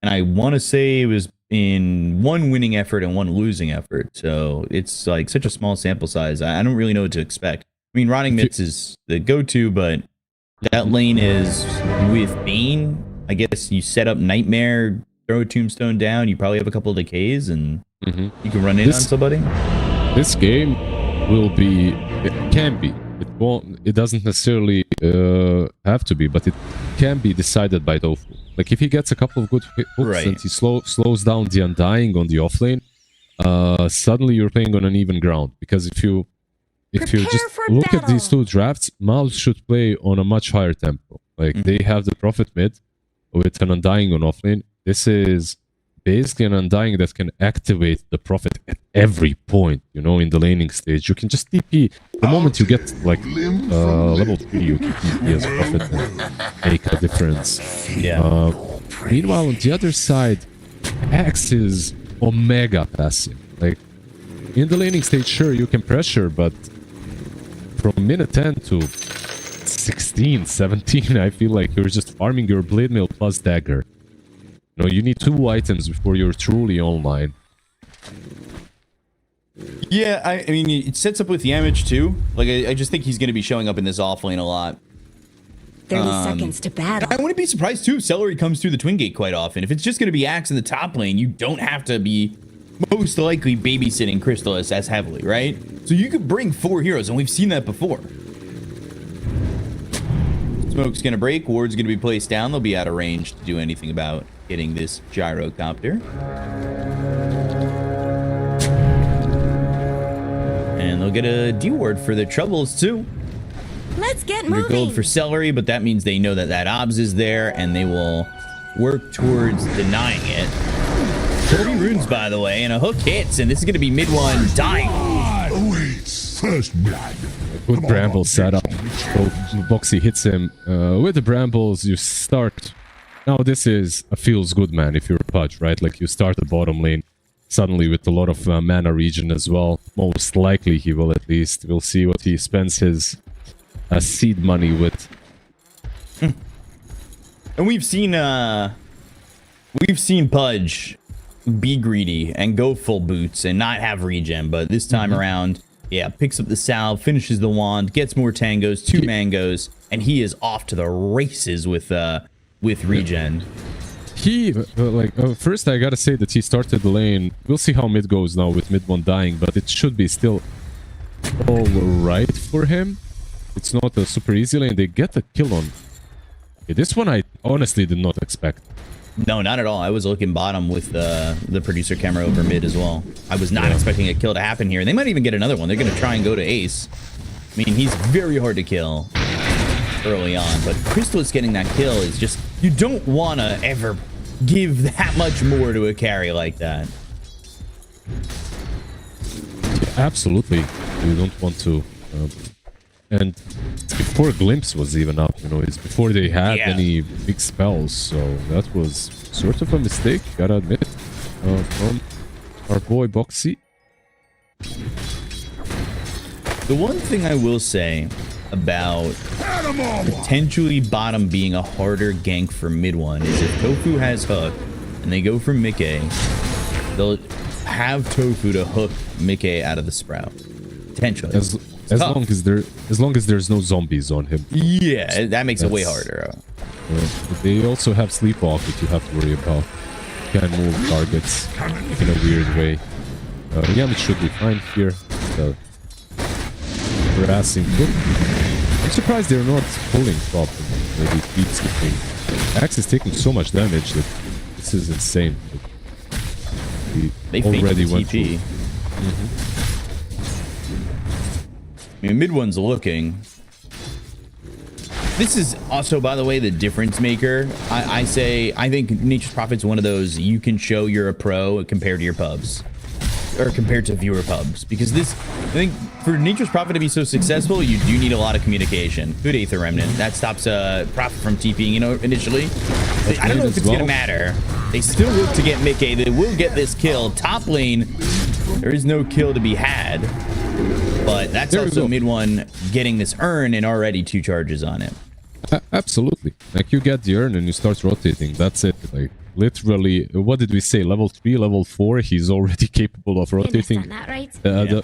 And I want to say it was in one winning effort and one losing effort. So it's like such a small sample size. I don't really know what to expect. I mean, Rotting Mitts is the go-to, but that lane is with Bane. I guess you set up Nightmare, throw a Tombstone down. You probably have a couple of decays, and you can run in on somebody. This game will be, it can be. It won't. It doesn't necessarily have to be, but it can be decided by Tofu. Like if he gets a couple of good hooks and he slows down the Undying on the offlane, suddenly you're playing on an even ground. Because if you just look at these two drafts, MOUZ should play on a much higher tempo. Like they have the Prophet mid with an Undying on offlane. This is basically an Undying that can activate the Prophet at every point, you know, in the laning stage. You can just TP. The moment you get like level 3, you can TP as Prophet and make a difference. Yeah. Meanwhile, on the other side, Axe is Omega passive. Like, in the laning stage, sure, you can pressure, but from minute 10 to 16, 17, I feel like you're just farming your Blade Mail plus Dagger. You know, you need 2 items before you're truly online. Yeah, I mean, it sets up with Yamage too. Like, I just think he's going to be showing up in this offlane a lot. 30 seconds to battle. I wouldn't be surprised too if Celery comes through the Twin Gate quite often. If it's just going to be Axe in the top lane, you don't have to be most likely babysitting Crystallis as heavily, right? So you could bring 4 heroes, and we've seen that before. Smoke's going to break. Ward's going to be placed down. They'll be out of range to do anything about getting this gyrocopter. And they'll get a D-ward for their troubles too. Let's get 100 moving. gold for Celery, but that means they know that that obs is there, and they will work towards denying it. 30 runes, by the way, and a hook hits, and this is going to be mid one dying. First blood. Good bramble setup. So Boxy hits him with the brambles. You start. Now this is a feels good, man. If you're Pudge, right? Like you start the bottom lane suddenly with a lot of mana regen as well. Most likely he will, at least. We'll see what he spends his seed money with. And we've seen Pudge be greedy and go full boots and not have regen, but this time around, yeah, picks up the salve, finishes the wand, gets more tangos, 2 mangoes, and he is off to the races with regen. He, first I gotta say that he started the lane. We'll see how mid goes now with mid 1 dying, but it should be still alright for him. It's not a super easy lane. They get a kill on. Okay, this one I honestly did not expect. No, not at all. I was looking bottom with the producer camera over mid as well. I was not expecting a kill to happen here. They might even get another one. They're going to try and go to Ace. I mean, he's very hard to kill early on, but Crystallis getting that kill is just... You don't want to ever give that much more to a carry like that. Absolutely. You don't want to... and it's before Glimpse was even up, you know, it's before they had any big spells, so that was sort of a mistake, gotta admit, from our boy Boxy. The one thing I will say about potentially bottom being a harder gank for mid one is if Tofu has hook and they go for Mickey, they'll have Tofu to hook Mickey out of the sprout. Potentially. As long as there's no zombies on him. Yeah, that makes it way harder. They also have Sleepwalk that you have to worry about. You can move targets in a weird way. Yeah, it should be fine here. Harassing. I'm surprised they're not pulling top and maybe keep skipping. Axe is taking so much damage that this is insane. They already went TP. I mean, mid one's looking. This is also, by the way, the difference maker. I think Nature's Prophet's one of those you can show you're a pro compared to your pubs. Or compared to viewer pubs. Because this, I think, for Nature's Prophet to be so successful, you do need a lot of communication. Good Aether Remnant. That stops Prophet from TPing, you know, initially. I don't know if it's going to matter. They still look to get Mickey. They will get this kill. Top lane, there is no kill to be had. But that's also mid one getting this urn and already 2 charges on it. Absolutely. Like, you get the urn and you start rotating. That's it. Like, literally, what did we say? Level 3, level 4, he's already capable of rotating. That right? The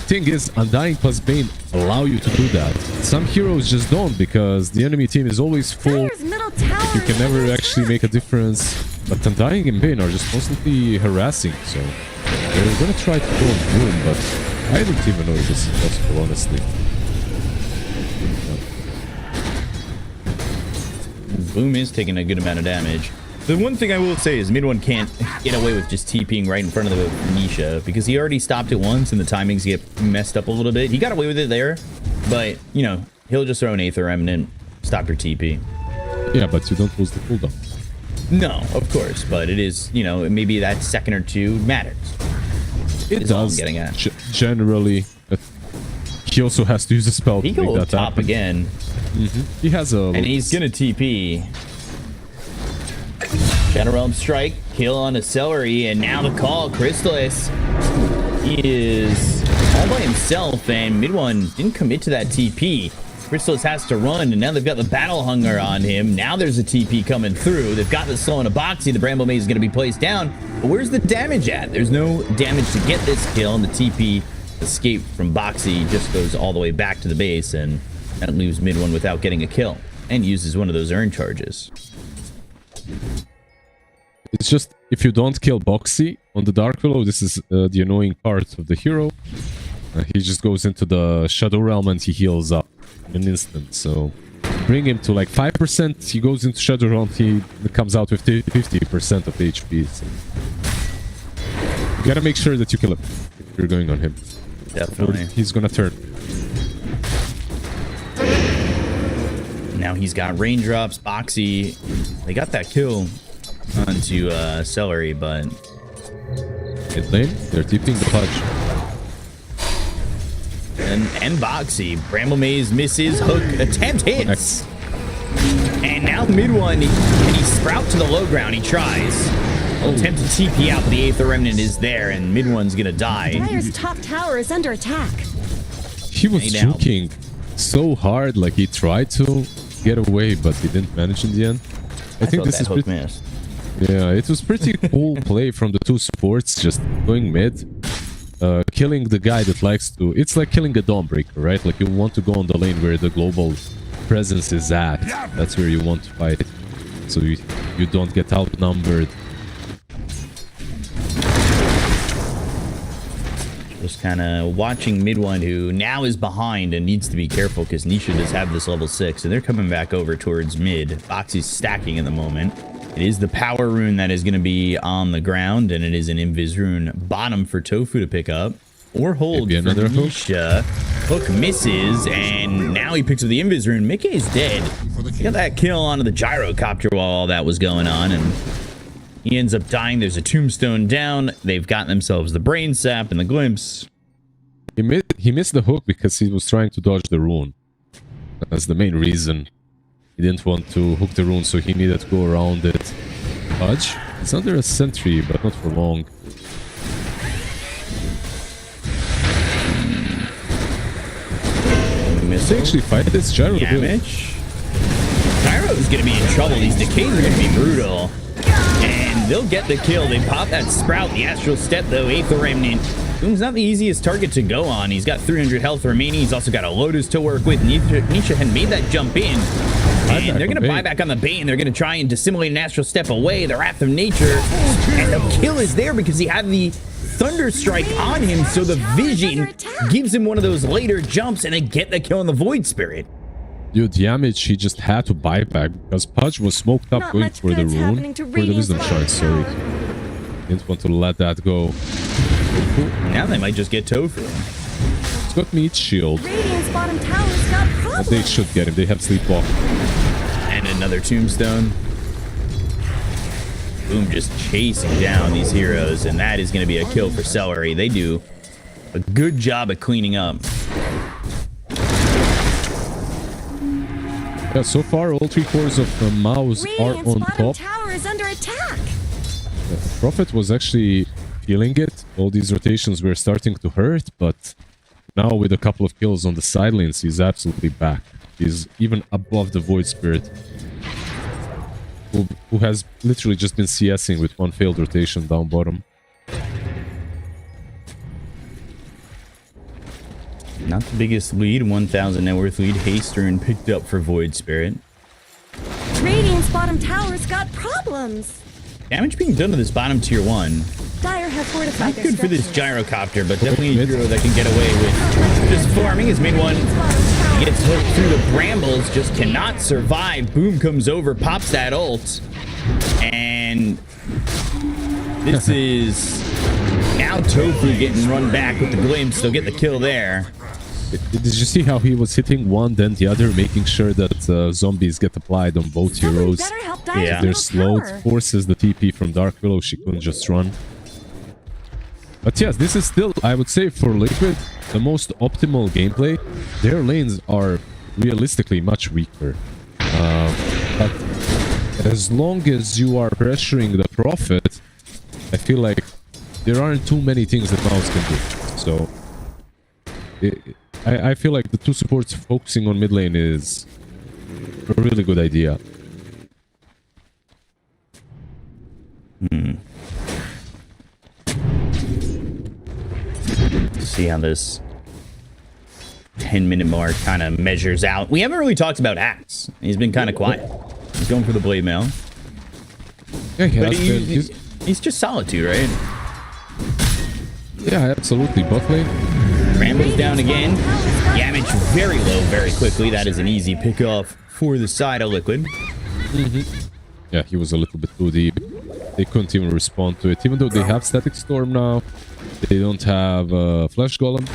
thing is, Undying plus Bane allow you to do that. Some heroes just don't, because the enemy team is always full. Dire's middle tower You can is never under actually attack. make a difference. But Undying and Bane are just constantly harassing, so they're gonna try to go on Boom, but I don't even know if this is possible, honestly. Boom is taking a good amount of damage. The one thing I will say is mid one can't get away with just TPing right in front of the Nisha, because he already stopped it once and the timings get messed up a little bit. He got away with it there, but, you know, he'll just throw an Aether Remnant, stop your TP. Yeah, but you don't lose the cooldown. No, of course, but it is, you know, maybe that second or two matters. It Is all I'm does, getting at. generally. But he also has to use a spell He to make go that top happen. again, He has a... and he's gonna TP. Shadow Realm Strike, kill on a Celery, and now the call, Crystallis. He is all by himself, and mid one didn't commit to that TP. Crystallis has to run, and now they've got the Battle Hunger on him. Now there's a TP coming through. They've got the slow and a Boxy. The Bramble Maze is going to be placed down. But where's the damage at? There's no damage to get this kill, and the TP escape from Boxy just goes all the way back to the base, and that leaves mid one without getting a kill, and uses one of those urn charges. It's just, if you don't kill Boxy on the Dark Willow, this is the annoying part of the hero. He just goes into the Shadow Realm and he heals up in an instant. So bring him to like 5%, he goes into Shadow Realm, he comes out with 50% of HP. So you gotta make sure that you kill him if you're going on him. Definitely. Or he's gonna turn. Now he's got raindrops, Boxy. They got that kill onto Celery, but Mid lane, they're tipping the Pudge. and Boxy. Bramble Maze misses, hook attempt hits. And now mid one, can he sprout to the low ground? He tries. Attempt to TP out, but the Aether Remnant is there, and mid one's gonna die. Dire's top tower is under attack. He was Stay down. juking so hard, like he tried to get away, but he didn't manage in the end. I think thought this that is hook pretty... missed. Yeah, it was pretty cool play from the two supports, just going mid, killing the guy that likes to... It's like killing a Dawnbreaker, right? Like, you want to go on the lane where the global presence is at. That's where you want to fight, so you don't get outnumbered. Just kind of watching mid one, who now is behind and needs to be careful because Nisha does have this level 6, and they're coming back over towards mid. Boxy's stacking in the moment. It is the power rune that is going to be on the ground, and it is an invis rune bottom for Tofu to pick up or hold Maybe for another hook. Nisha. Hook misses, and now he picks up the invis rune. Mickey is dead. He got that kill onto the gyrocopter while all that was going on, and he ends up dying. There's a tombstone down. They've got themselves the brain sap and the glimpse. He missed the hook because he was trying to dodge the rune. That's the main reason. He didn't want to hook the rune, so he needed to go around it. Pudge? It's under a sentry, but not for long. They actually fight this Gyro. Damage. Gyro's gonna be in trouble. These decays are gonna be brutal. And they'll get the kill. They pop that sprout. The Astral Step, though, Aether Remnant. Boom's not the easiest target to go on. He's got 300 health remaining. He's also got a Lotus to work with. Nisha had made that jump in. And they're going to buy back on the Bane. They're going to try and dissimulate an Astral Step away. The Wrath of Nature. And the kill is there because he had the Thunder Strike on him. So the Vision gives him one of those later jumps, and they get the kill on the Void Spirit. Dude, Damage, he just had to buy back because Pudge was smoked up Not going much for the good's rune. happening to For the Wisdom Radiant's Shard, bottom sorry. tower. Didn't want to let that go. Now they might just get Tofu. It's got Meat Shield. Radiant's bottom tower's got But problems. they should get him. They have Sleepwalk. And another Tombstone. Boom, just chasing down these heroes, and that is going to be a kill for Celery. They do a good job at cleaning up. Yeah, so far all 3/4 of the MOUZ are Radiant's on bottom top. tower is under attack. Prophet was actually feeling it. All these rotations were starting to hurt, but now with a couple of kills on the side lanes, he's absolutely back. He's even above the Void Spirit, who has literally just been CSing with one failed rotation down bottom. Not the biggest lead, 1,000 net worth lead. Haystern picked up for Void Spirit. Radiant's bottom tower's got problems. Damage being done to this bottom tier 1. Dire have fortified Not their good for this structures. gyrocopter, but definitely a hero that can get away with just farming. His mid one gets hooked through the brambles, just cannot survive. Boom comes over, pops that ult, and this is now Tofu getting run back with the glimpse. They'll get the kill there. Did you see how he was hitting one then the other, making sure that zombies get applied on both heroes? Better help Dire's Yeah. They're middle slowed, tower. forces the TP from Dark Willow. She couldn't just run. But yes, this is still, I would say, for Liquid, the most optimal gameplay. Their lanes are realistically much weaker. But as long as you are pressuring the Prophet, I feel like there aren't too many things that MOUZ can do. So I feel like the two supports focusing on mid lane is a really good idea. See how this 10-minute mark kind of measures out. We haven't really talked about Axe. He's been kind of quiet. He's going for the blade mail. Yeah, he But has been, he's just Solitude, right? yeah, absolutely. Bot lane. Rambo's down again. Damage very low very quickly. That is an easy pickoff for the side of Liquid. Yeah, he was a little bit too deep. They couldn't even respond to it. Even though they have Static Storm now, they don't have Flash Golem.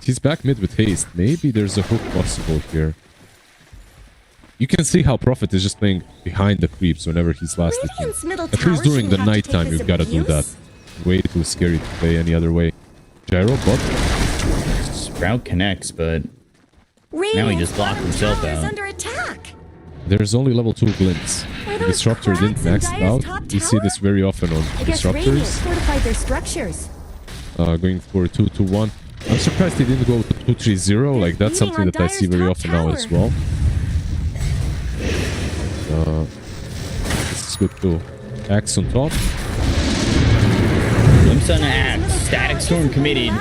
He's back mid with haste. Maybe there's a hook possible here. You can see how Prophet is just playing behind the creeps whenever he's last hit. Radiant's middle At tower least during the shouldn't have to take nighttime, this you've got to do that. abuse. Way too scary to play any other way. Gyro bot. Sprout connects, but Radiant's just locked bottom himself tower is out. under attack. There's only level 2 Glints. Are The those Disruptor didn't cracks in max Dire's out. top You see tower? this very often on I guess Radiant Disruptors. fortified their structures. Going for 2-2-1. I'm surprised they didn't go to 2-3-0. Like, that's Beating something on that I see Dire's very top often now as tower. well. This is good too. Axe on top. Glimpse on Axe. Static Storm committed.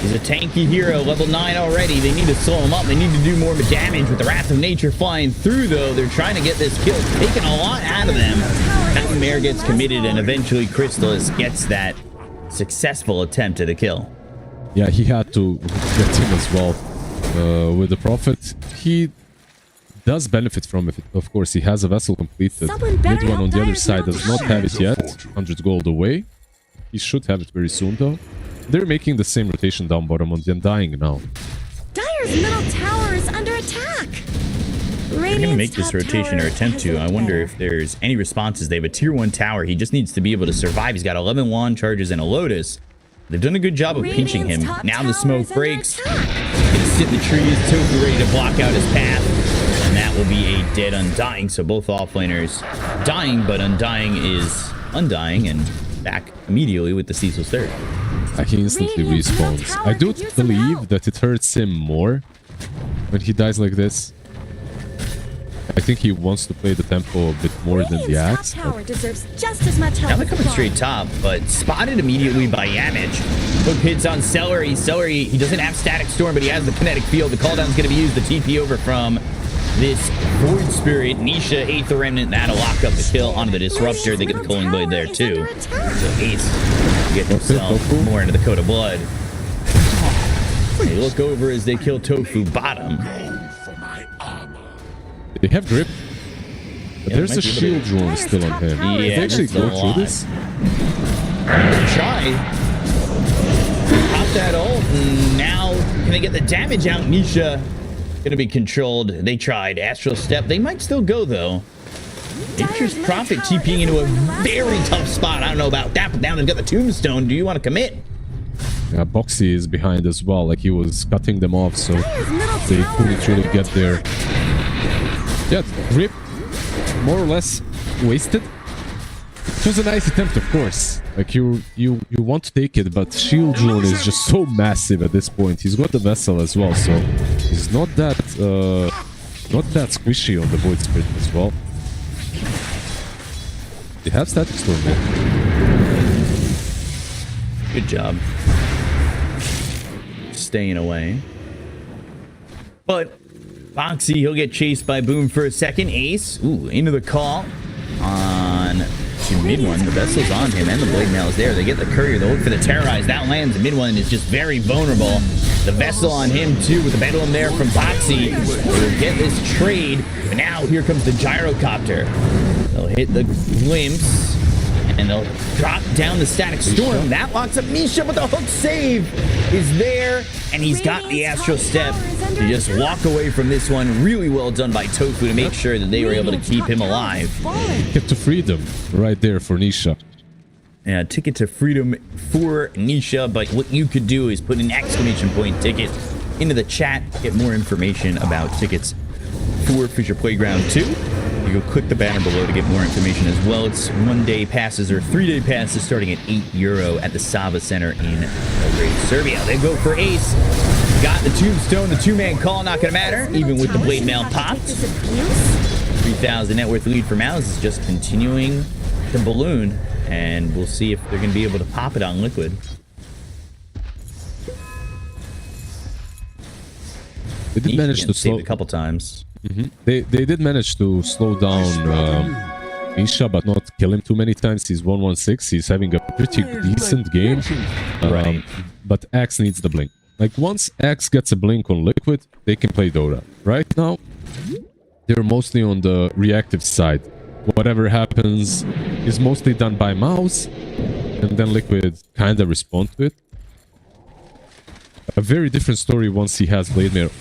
He's a tanky hero, level 9 already. They need to slow him up. They need to do more damage with the Wrath of Nature flying through, though. They're trying to get this kill, taking a lot out of them. Nightmare gets committed, and eventually Crystallis gets that successful attempt at a kill. Yeah, he had to get him as well. With the Prophet, he does benefit from it. Of course, he has a vessel completed. Someone better Mid one help on the other Dire's side middle does not tower. have it yet. 100 gold away. He should have it very soon, though. They're making the same rotation down bottom on the Undying now. Dire's middle tower is under attack. They're going to make this rotation or attempt to. I wonder if there's any responses. They have a tier 1 tower. He just needs to be able to survive. He's got 11 wand charges and a Lotus. They've done a good job of pinching him. Now the smoke breaks. He's gonna sit in the trees. Tofu ready to block out his path. And that will be a dead Undying. So both offlaners dying, but Undying is undying and back immediately with the Cecil's third. He instantly Radiant's middle respawns. tower I do could use some believe help. that it hurts him more when he dies like this. I think he wants to play the tempo a bit more than the Radiant's axe. top But tower deserves just as much help. Now they're as the coming straight bottom. top, but spotted immediately by Yamage. Hook hits on Celery. Celery, he doesn't have Static Storm, but he has the Kinetic Field. The cooldown's going to be used. The TP over from this Void Spirit. Nisha, Aether Remnant. That'll lock up the kill onto the Disruptor. They get the Culling Blade there, too. So Ace get himself more into the Coat of Blood. They look over as they kill Tofu bottom. they have grip. But Yeah, there's they a might be shield able drone still on him. Yeah, Did they actually that's a go through lot. this? Try. Pop that ult, and now can they get the damage out? Nisha gonna be controlled. They tried. Astral Step. They might still go, though. Nature's Prophet TPing into a very tough spot. I don't know about that, but now they've got the Tombstone. Do you want to commit? Yeah, Boxy is behind as well. Like, he was cutting them off, so Dire's middle they tower couldn't is really under get there. attack. Yeah, grip, more or less wasted. It was a nice attempt, of course. Like, you want to take it, but shield drone is just so massive at this point. He's got the vessel as well, so he's not that squishy on the Void Spirit as well. They have Static Storm there. Good job. Staying away. But Foxy, he'll get chased by Boom for a second. Ace, ooh, into the call on to mid one. The Vessel's on him, and the Blade Mail is there. They get the Courier. They look for the Terrorize. That lands. The mid one is just very vulnerable. The Vessel on him, too, with the Bedlam there from Foxy. They'll get this trade. But now here comes the Gyrocopter. They'll hit the Glimpse, and they'll drop down the Static Storm. That locks up Misha, but the hook save is there, and he's got the Astral Step to just walk away from this one. Really well done by Tofu to make sure that they were able to keep him alive. Get to freedom right there for Nisha. Yeah, ticket to freedom for Nisha, but what you could do is put an exclamation point ticket into the chat, get more information about tickets for Fissure Playground 2. You go click the banner below to get more information as well. It's 1-day passes or 3-day passes starting at €8 at the Sava Center in Belgrade, Serbia. They go for Ace. Got the Tombstone, the two-man call, not going to matter, even with the Blade Mail popped. 3,000 net worth lead for MOUZ is just continuing to balloon, and we'll see if they're going to be able to pop it on Liquid. They did manage to slow a couple times. They did manage to slow down Misha, but not kill him too many times. He's 116. He's having a pretty decent game. Right. But Axe needs the blink. Like, once Axe gets a blink on Liquid, they can play Dota. Right now, they're mostly on the reactive side. Whatever happens is mostly done by MOUZ, and then Liquid kind of respond to it. A very different story once he has Blade Mail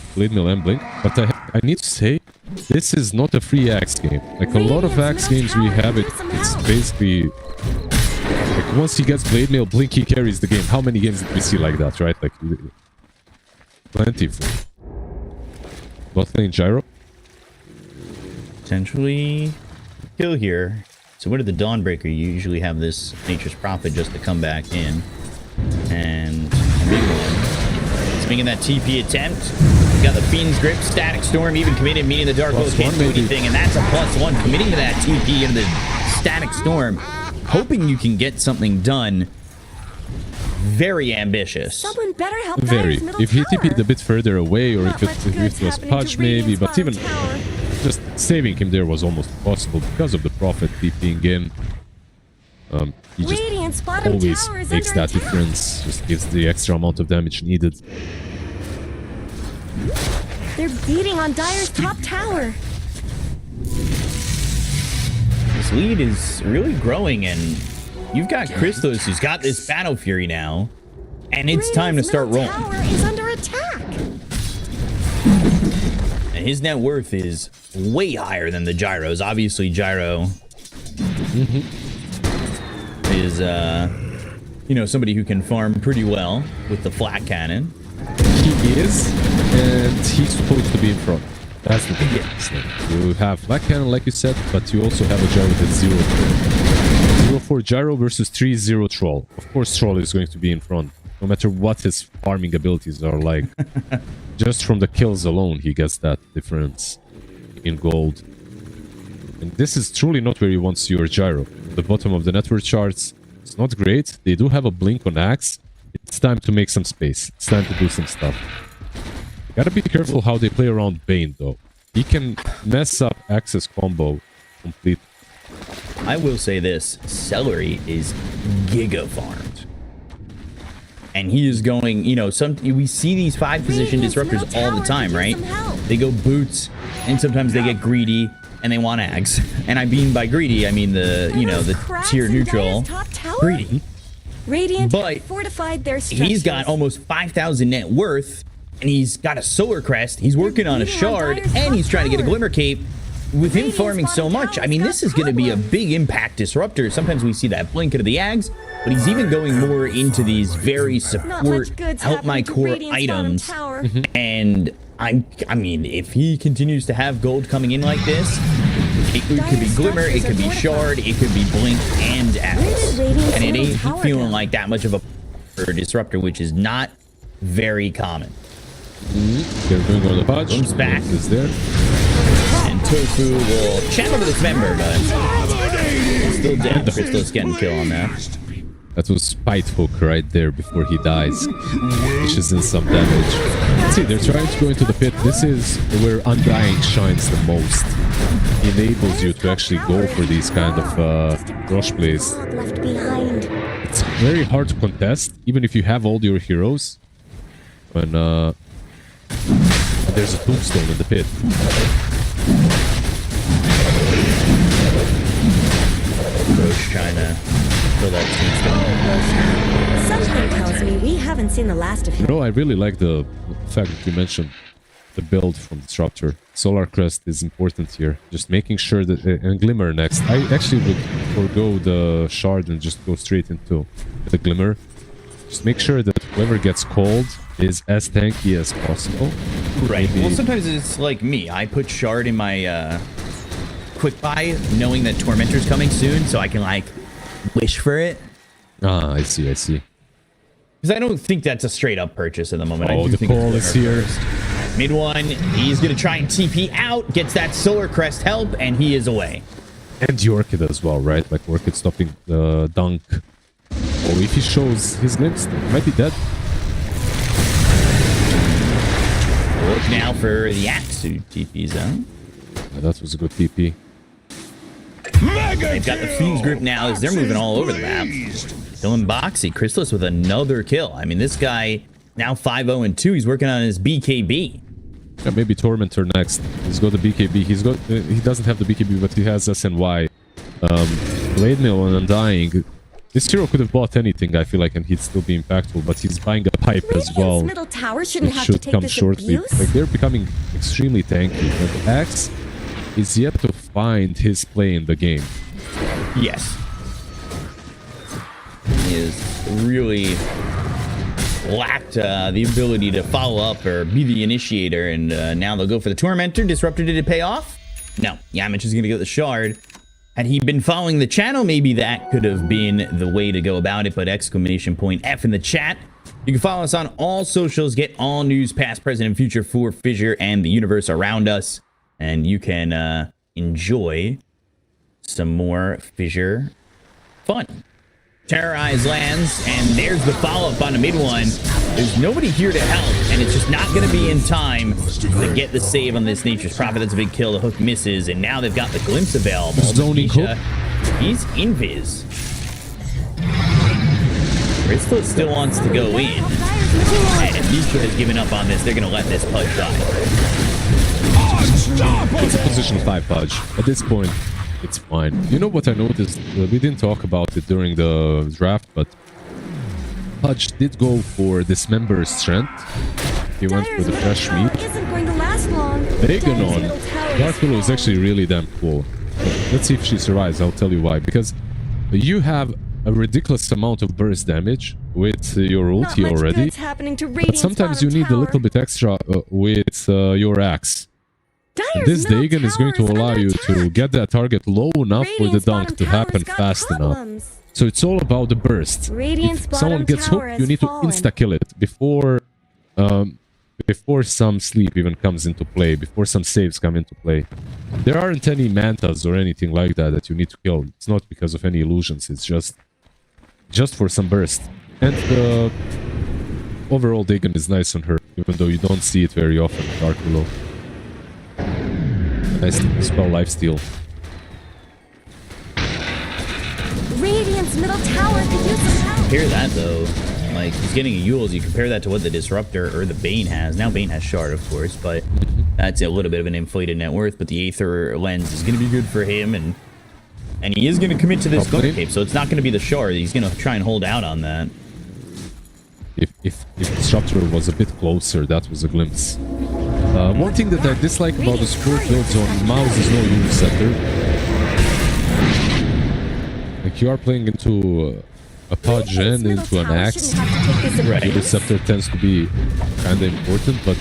and Blink. But I need to say, this is not a free Axe game. Like, a lot of Axe games we have, it's basically... Like, once he gets Blade Mail, Blink, he carries the game. How many games did we see like that, right? Like, plenty. Bot lane Gyro. Potentially kill here. So what did the Dawnbreaker? You usually have this Nature's Prophet just to come back in. And a big one. He's making that TP attempt. He's got the Fiend's Grip, Static Storm, even committed, meaning the Dark Hole can't do anything, and that's a +1, committing to that TP into the Static Storm. Hoping you can get something done. Very ambitious. Someone better help Very. Dyer's middle If he tower. TP'd a bit further away, or if it was happening Pudge to maybe, Radiant's but even bottom tower. just saving him there was almost impossible because of the Prophet TPing in. He just Radiant's bottom always tower is makes under that attack. difference, just gives the extra amount of damage needed. They're beating on Dyer's top tower. This lead is really growing, and you've got Christos who's got this Battle Fury now, and it's time to Radiant's start middle rolling. tower is under attack. And his net worth is way higher than the Gyro's. Obviously, Gyro is, you know, somebody who can farm pretty well with the flat cannon. He is, and he's supposed to be in front. That's the difference. You have Black Cannon, like you said, but you also have a Gyro that's 0-4. 0-4 Gyro versus 3-0 Troll. Of course, Troll is going to be in front, no matter what his farming abilities are like. Just from the kills alone, he gets that difference in gold. And this is truly not where you want to see your Gyro. The bottom of the network charts, it's not great. They do have a blink on Axe. It's time to make some space. It's time to do some stuff. Gotta be careful how they play around Bane, though. He can mess up Axe's combo completely. I will say this, Celery is giga farmed. And he is going, you know, we see these 5-position disruptors all the time, right? They go boots, and sometimes they get greedy, and they want Ags. And I mean by greedy, I mean the, you know, the tier neutral. Greedy. Radiant But fortified their structures. he's got almost 5,000 net worth, and he's got a Solar Crest, he's working on a Shard, and he's trying to get a Glimmer Cape. With him farming so much, I mean, this is going to be a big impact disruptor. Sometimes we see that blink into the Ags, but he's even going more into these very support, help my core items. And I mean, if he continues to have gold coming in like this, it could be Glimmer, it could be Shard, it could be Blink and Axe. And it ain't feeling like that much of a disruptor, which is not very common. They're going on the punch. Comes back. Is there? And Tofu will channel to dismember, but still dead. Crystal's getting kill on that. That was Spite Hook right there before he dies. Which is in some damage. See, they're trying to go into the pit. This is where Undying shines the most. He enables you to actually go for these kind of rush plays. Left behind. It's very hard to contest, even if you have all your heroes. When there's a tombstone in the pit. Roche trying to kill that tombstone. Something tells me we haven't seen the last of him. You know, I really like the fact that you mentioned the build from Disruptor. Solar Crest is important here. Just making sure that... and Glimmer next. I actually would forgo the Shard and just go straight into the Glimmer. Just make sure that whoever gets called is as tanky as possible. Right. Maybe... Well, sometimes it's like me. I put Shard in my quick buy, knowing that Tormentor's coming soon, so I can, like, wish for it. Ah, I see, I see. Because I don't think that's a straight-up purchase at the moment. Oh, the call is here. First. Mid one, he's going to try and TP out, gets that Solar Crest help, and he is away. And the Orchid as well, right? Like Orchid stopping the dunk. Oh, if he shows his glimpse, he might be dead. Look now for the Axu TP zone. Yeah, that was a good TP. They've got the Fiend's grip now as they're moving all over the map. Killing Boxy. Chrysalis with another kill. I mean, this guy now 5-0-2. He's working on his BKB. Yeah, maybe Tormentor next. He's got the BKB. He's got. He doesn't have the BKB, but he has SNY. Blade Mill and Undying. This hero could have bought anything, I feel like, and he'd still be impactful. But he's buying a pipe as well. Middle tower shouldn't It have to should take come this shortly. abuse. Like they're becoming extremely tanky. But Axe is yet to find his play in the game. Yes. He has really lacked the ability to follow up or be the initiator, and now they'll go for the Tormentor. Disruptor, did it pay off? No. Yamich is going to get the Shard. Had he been following the channel, maybe that could have been the way to go about it, but exclamation point F in the chat. You can follow us on all socials, get all news, past, present, and future for Fissure and the universe around us, and you can enjoy some more Fissure fun. Terrorize lands, and there's the follow-up on the mid one. There's nobody here to help, and it's just not going to be in time to get the save on this Nature's Prophet. That's a big kill. The hook misses, and now they've got the glimpse available. Zoning hook. He's invis. Crystal still wants to go in, and if Nisha has given up on this, they're going to let this Pudge die. It's a position 5 Pudge. At this point, it's fine. You know what I noticed? We didn't talk about it during the draft, but Pudge did go for Dismember's strength. He went for the fresh meat. Isn't going to last long. Dagon on Dark Willow is actually really damn cool. Let's see if she survives. I'll tell you why. Because you have a ridiculous amount of burst damage with your ulti already. But sometimes you need a little bit extra with your axe. And this Dagon is going to allow you to get that target low enough for the dunk to happen fast enough. So it's all about the burst. If someone gets hooked, you need to insta-kill it before some sleep even comes into play, before some saves come into play. There aren't any mantas or anything like that you need to kill. It's not because of any illusions, it's just for some burst. And the overall Dagon is nice on her, even though you don't see it very often in Dark Willow. Nice spell lifesteal. Radiant's middle tower could use some help. Compare that though, like he's getting a Yules. You compare that to what the Disruptor or the Bane has. Now Bane has Shard, of course, but that's a little bit of an inflated net worth. But the Aether lens is going to be good for him, and he is going to commit to this Gun Cape. So it's not going to be the Shard. He's going to try and hold out on that. If Disruptor was a bit closer, that was a glimpse. One thing that I dislike about the sport builds on MOUZ is no Uniceptor. Like you are playing into a Pudge and into an Axe. Right. Uniceptor tends to be kinda important, but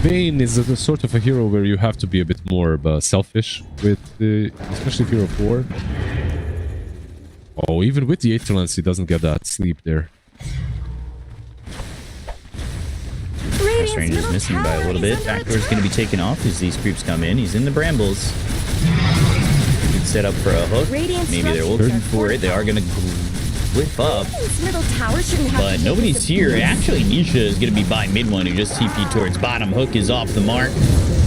Bane is a sort of a hero where you have to be a bit more selfish with, especially if you're a 4. Oh, even with the Aether Lens, he doesn't get that sleep there. range is missing by a little bit. Backdoor's going to be taken off as these creeps come in. He's in the brambles. Good set up for a hook. Maybe they're looking for it. They are going to whip up. But nobody's here. Actually, Nisha is going to be by mid one, who just TP towards bottom. Hook is off the mark.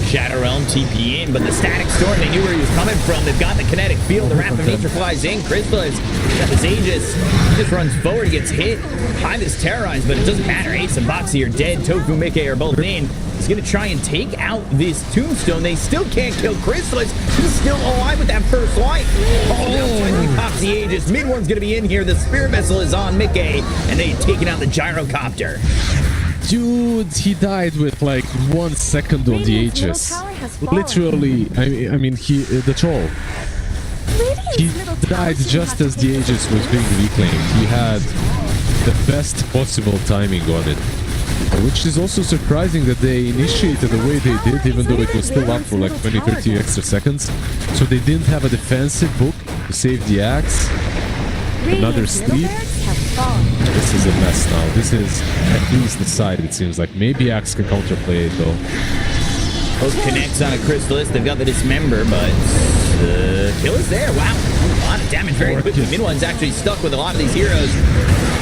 Shadow Realm TP in, but the Static Storm, they knew where he was coming from. They've got the kinetic field. The Wrath of Nature flies in. Crystallis got his Aegis. He just runs forward. He gets hit by this Terrorize, but it doesn't matter. Ace and Boxy are dead. Tofu, Mickey are both in. He's going to try and take out this Tombstone. They still can't kill Crystallis. He's still alive with that first light. Oh, he pops the Aegis. Mid one's going to be in here. The Spirit Vessel is on Mickey, and they've taken out the Gyrocopter. Dude, he died with like 1 second on the Aegis. Literally, I mean, the troll. He died just as the Aegis was being reclaimed. He had the best possible timing on it. Which is also surprising that they initiated the way they did, even though it was still up for like 20-30 extra seconds. So they didn't have a defensive book to save the axe. Another sleep. This is a mess now. This is at least the side, it seems like. Maybe Axe can counterplay it though. Hook connects on a Crystallis. They've got the Dismember, but the kill is there. Wow. A lot of damage very quickly. Mid one's actually stuck with a lot of these heroes.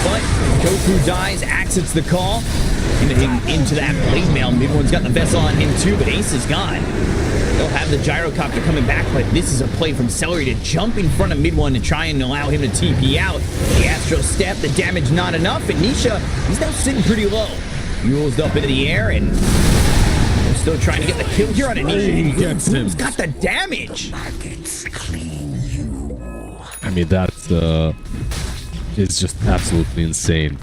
But Tofu dies. Axe hits the call. Into that blade mail. Mid one's got the vessel on him too, but Ace is gone. They'll have the Gyrocopter coming back, but this is a play from Celery to jump in front of mid one to try and allow him to TP out. The Astro Step, the damage not enough, and Nisha, he's now sitting pretty low. Mules up into the air, and they're still trying to get the kill here on Nisha. He's got the damage. I mean, that is just absolutely insane.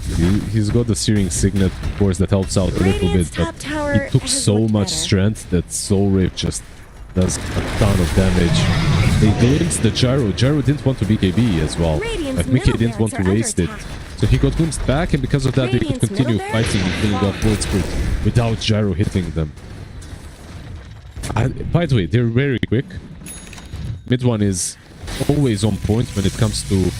He's got the Searing Signet, of course, that helps out a little bit, but he took so much strength that Soul Rip just does a ton of damage. They glimpsed the Gyro. Gyro didn't want to BKB as well. Like, Mickey didn't want to waste it. So he got glimpsed back, and because of that, they could continue fighting and killing off Void Spirit without Gyro hitting them. By the way, they're very quick. Mid one is always on point when it comes to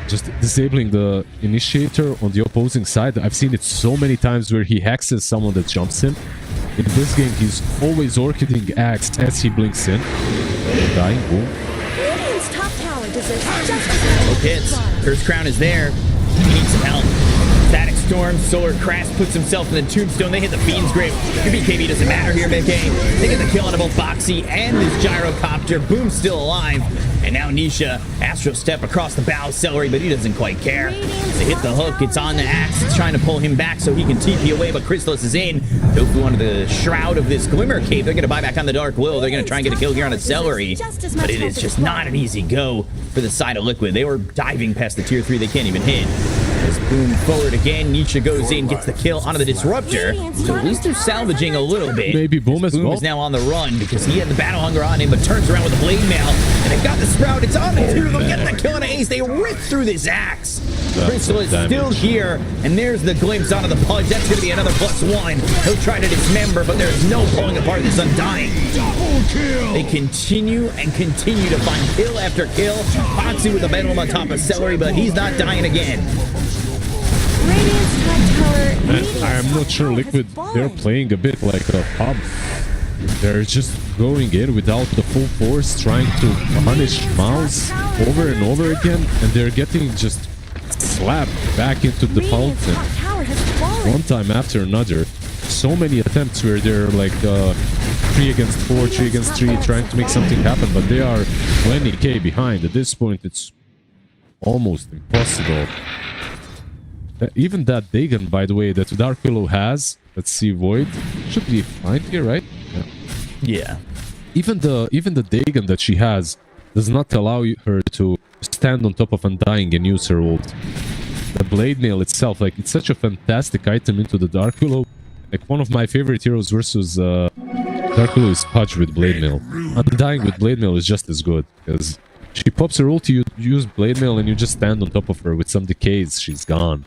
just disabling the initiator on the opposing side. I've seen it so many times where he hexes someone that jumps him. In this game, he's always orchiding Axe as he blinks in. Dying, boom. Hook hits. Curse Crown is there. He needs some help. Static Storm, Solar Crash puts himself in the Tombstone. They hit the Fiend's Grave. Your BKB doesn't matter here, Mickey. They get the kill on both Boxy and this Gyrocopter. Boom's still alive. And now Nisha, Astro Step across the bow, Celery, but he doesn't quite care. They hit the hook. It's on the Axe. It's trying to pull him back so he can TP away, but Crystallis is in. Tofu under the shroud of this Glimmer Cave. They're going to buy back on the Dark Will. They're going to try and get a kill here on a Celery. But it is just not an easy go for the side of Liquid. They were diving past the tier 3. They can't even hit. As Boom forward again, Nisha goes in, gets the kill onto the Disruptor. So at least they're salvaging a little bit. Maybe Boom as well. Boom is now on the run because he had the Battle Hunger on him, but turns around with the Blade Mail. And they've got the Sprout. It's on the two. They'll get the kill on Ace. They rip through this Axe. Crystal is still here, and there's the glimpse onto the Pudge. That's going to be another +1. He'll try to dismember, but there's no pulling apart this Undying. They continue and continue to find kill after kill. Foxy with the Venom on top of Celery, but he's not dying again. I'm not sure Liquid, they're playing a bit like a pub. They're just going in without the full force, trying to punish MOUZ over and over again, and they're getting just slapped back into the fountain one time after another. So many attempts where they're like 3 against 4, 3 against 3, trying to make something happen, but they are 20k behind. At this point, it's almost impossible. Even that Dagon, by the way, that Dark Willow has, let's see, Void, should be fine here, right? Yeah. Even the Dagon that she has does not allow her to stand on top of Undying and use her ult. The Blade Mail itself, like, it's such a fantastic item into the Dark Willow. Like, one of my favorite heroes versus Dark Willow is Pudge with Blade Mail. Undying with Blade Mail is just as good, because she pops her ult, you use Blade Mail, and you just stand on top of her with some decays, she's gone.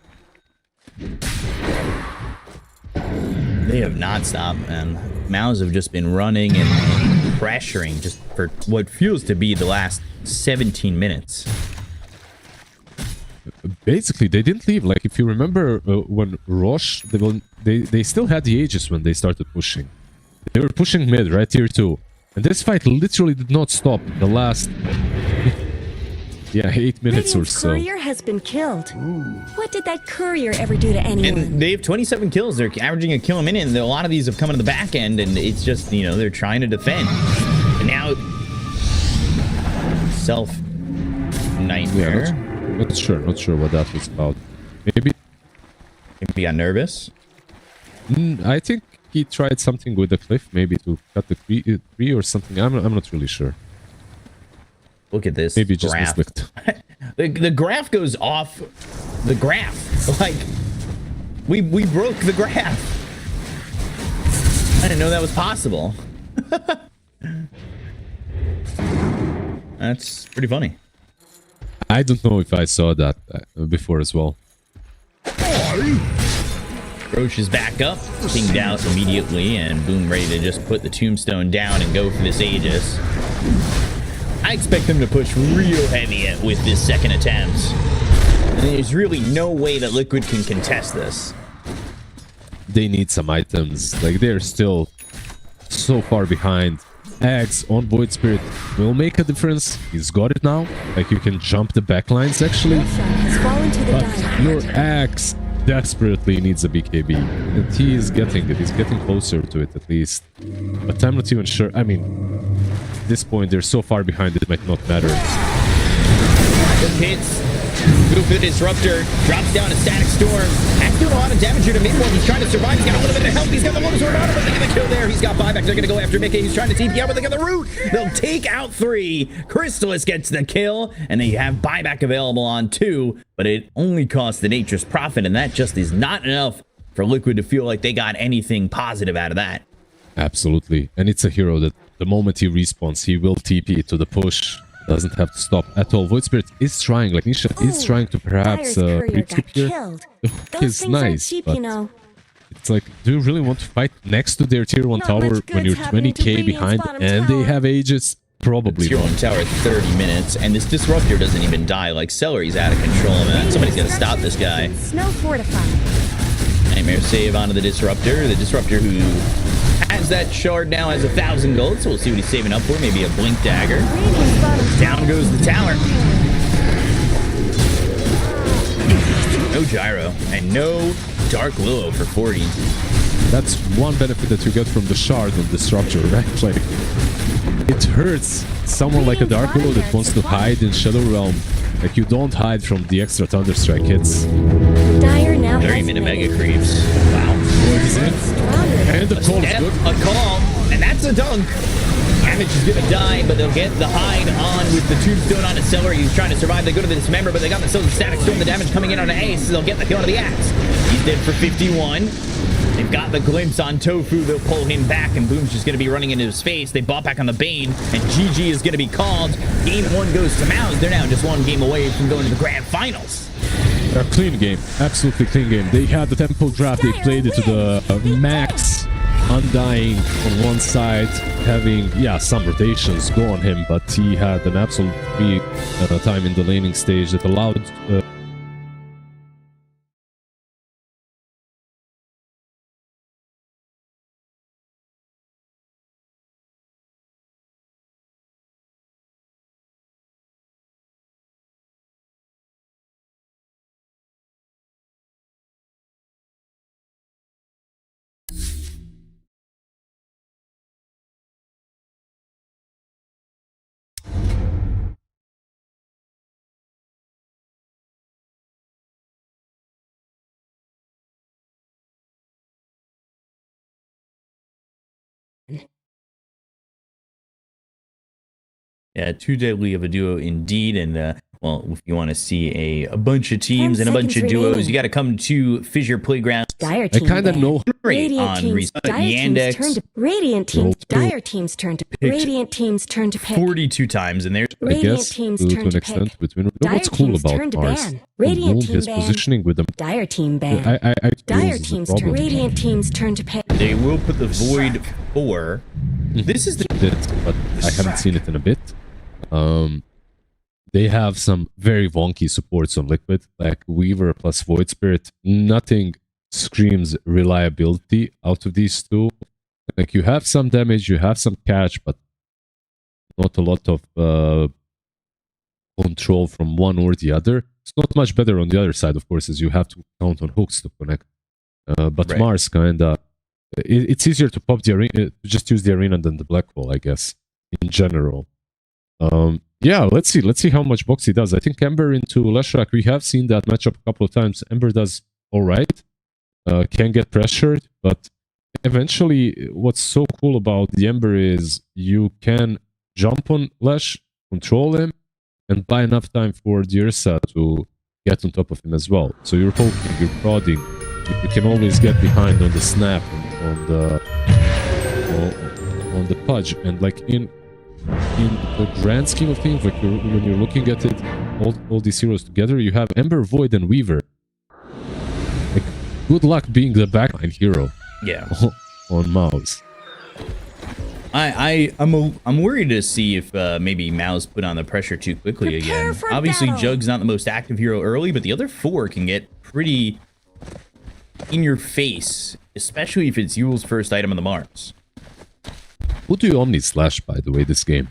They have not stopped, man. MOUZ have just been running and pressuring just for what feels to be the last 17 minutes. Basically, they didn't leave. Like, if you remember when Roche, they still had the Aegis when they started pushing. They were pushing mid, right? Tier 2. And this fight literally did not stop the last... yeah, 8 minutes or so. Courier has been killed. What did that courier ever do to anyone? And they have 27 kills. They're averaging a kill a minute, and a lot of these have come in the back end, and it's just, you know, they're trying to defend. And now... Self-nightmare. Yeah, not sure what that was about. Maybe he got nervous. I think he tried something with the cliff, maybe to cut the tree or something. I'm not really sure. Look at this. Maybe just graph. misclicked. the graph goes off the graph. Like we broke the graph. I didn't know that was possible. That's pretty funny. I don't know if I saw that before as well. Roche is back up, pinged out immediately, and boom, ready to just put the tombstone down and go for this Aegis. I expect them to push real heavy with this second attempt. And there's really no way that Liquid can contest this. They need some items. Like, they're still so far behind. Axe on Void Spirit will make a difference. He's got it now. Like, you can jump the backlines actually. But your Axe desperately needs a BKB. And he is getting it. He's getting closer to it at least. But I'm not even sure. I mean, at this point, they're so far behind it might not matter. Good hits. Go for the Disruptor. Drops down a Static Storm. Axe doing a lot of damage here to mid-one. He's trying to survive. He's got a little bit of health. He's got the Lotus Sword on him, but they get the kill there. He's got buyback. They're going to go after Mickey. He's trying to TP out, but they got the root. They'll take out 3. Crystallis gets the kill, and they have buyback available on 2, but it only costs the Nature's Prophet, and that just is not enough for Liquid to feel like they got anything positive out of that. Absolutely. And it's a hero that the moment he respawns, he will TP to the push. Doesn't have to stop at all. Void Spirit is trying, like Nisha is trying to perhaps retreat here. The hook is nice, cheap, but you know. It's like, do you really want to fight next to their tier 1 tower when you're 20k behind and they have Aegis? Probably tier 1 tower 30 minutes, and this Disruptor doesn't even die. Like, Celery's out of control, man. Somebody's gonna stop this guy. Snow fortified. Nightmare save onto the Disruptor. The Disruptor who has that shard now has 1,000 gold, so we'll see what he's saving up for. Maybe a Blink Dagger. Down goes the tower. No Gyro, and no Dark Willow for 40. That's one benefit that you get from the shard on Disruptor, right? Like, it hurts someone like a Dark Willow that wants to hide in Shadow Realm. Like, you don't hide from the extra Thunderstrike hits. 30-minute Mega Creeps. Wow. And the call is good. A call, and that's a dunk. Damage is gonna die, but they'll get the hide on with the tombstone on a Celery. He's trying to survive. They go to the Dismember, but they got themselves a Static Storm. The damage coming in on an Ace, so they'll get the kill on the Axe. He's dead for 51. They've got the glimpse on Tofu. They'll pull him back, and Boom's just going to be running into his face. They bought back on the Bane, and GG is going to be called. Game 1 goes to MOUZ. They're now just 1 game away from going to the Grand Finals. A clean game. Absolutely clean game. They had the tempo draft. They played it to the max. Undying on one side, having, yeah, some rotations go on him, but he had an absolute free time in the laning stage that allowed... Yeah, too deadly of a duo indeed, and well, if you want to see a bunch of teams and a bunch of duos, you got to come to Fissure Playground. I kind of know. Radiant teams, Yandex. Radiant teams, Dire teams turn to Radiant teams turn to pick 42 times, and there's I guess to an extent between what's cool about ours. Radiant team his positioning with them. Dire team ban. Dire teams turn. Radiant teams turn to pick. They will put the Void 4. This is the but I haven't seen it in a bit. they have some very wonky supports on Liquid, like Weaver plus Void Spirit. Nothing screams reliability out of these two. Like, you have some damage, you have some catch, but not a lot of control from one or the other. It's not much better on the other side, of course, as you have to count on hooks to connect. But right. Mars kinda... It's easier to pop the arena, to just use the arena than the black hole, I guess, in general. Yeah, let's see how much box he does. I think Ember into Leshrac, we have seen that matchup a couple of times. Ember does alright, can get pressured, but eventually what's so cool about the Ember is you can jump on Lesh, control him, and buy enough time for the Ursa to get on top of him as well. So you're poking, you're prodding, you can always get behind on the snap, on the pudge, and like in the grand scheme of things, like when you're looking at it, all these heroes together, you have Ember, Void, and Weaver. Like, good luck being the backline hero. Yeah. On MOUZ. I'm worried to see if maybe MOUZ put on the pressure too quickly again. Obviously, Jug's not the most active hero early, but the other four can get pretty in your face, especially if it's Yule's first item on the Mars. Who do you Omni Slash, by the way, this game?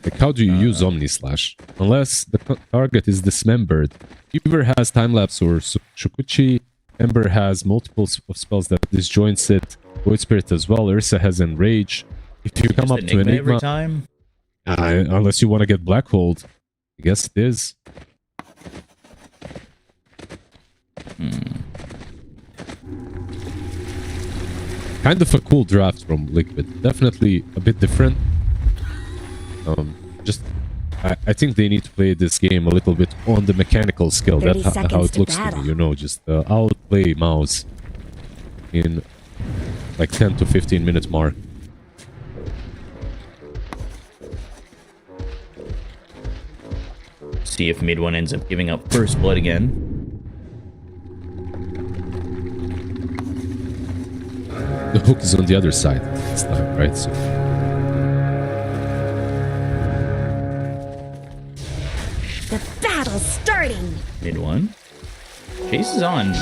Like, how do you use Omni Slash? Unless the target is dismembered. Weaver has Time-Lapse or Shukuchi. Ember has multiple spells that disjoints it. Void Spirit as well. Ursa has Enrage. If you come up to Enigma... every time? Unless you want to get Black Hold. I guess it is. Kind of a cool draft from Liquid. Definitely a bit different. I think they need to play this game a little bit on the mechanical skill. That's how it looks to me, you know, just outplay MOUZ in like 10 to 15 minute mark. See if mid one ends up giving up first blood again. The hook is on the other side this time, right? So the battle's starting. Mid one. Chase is on.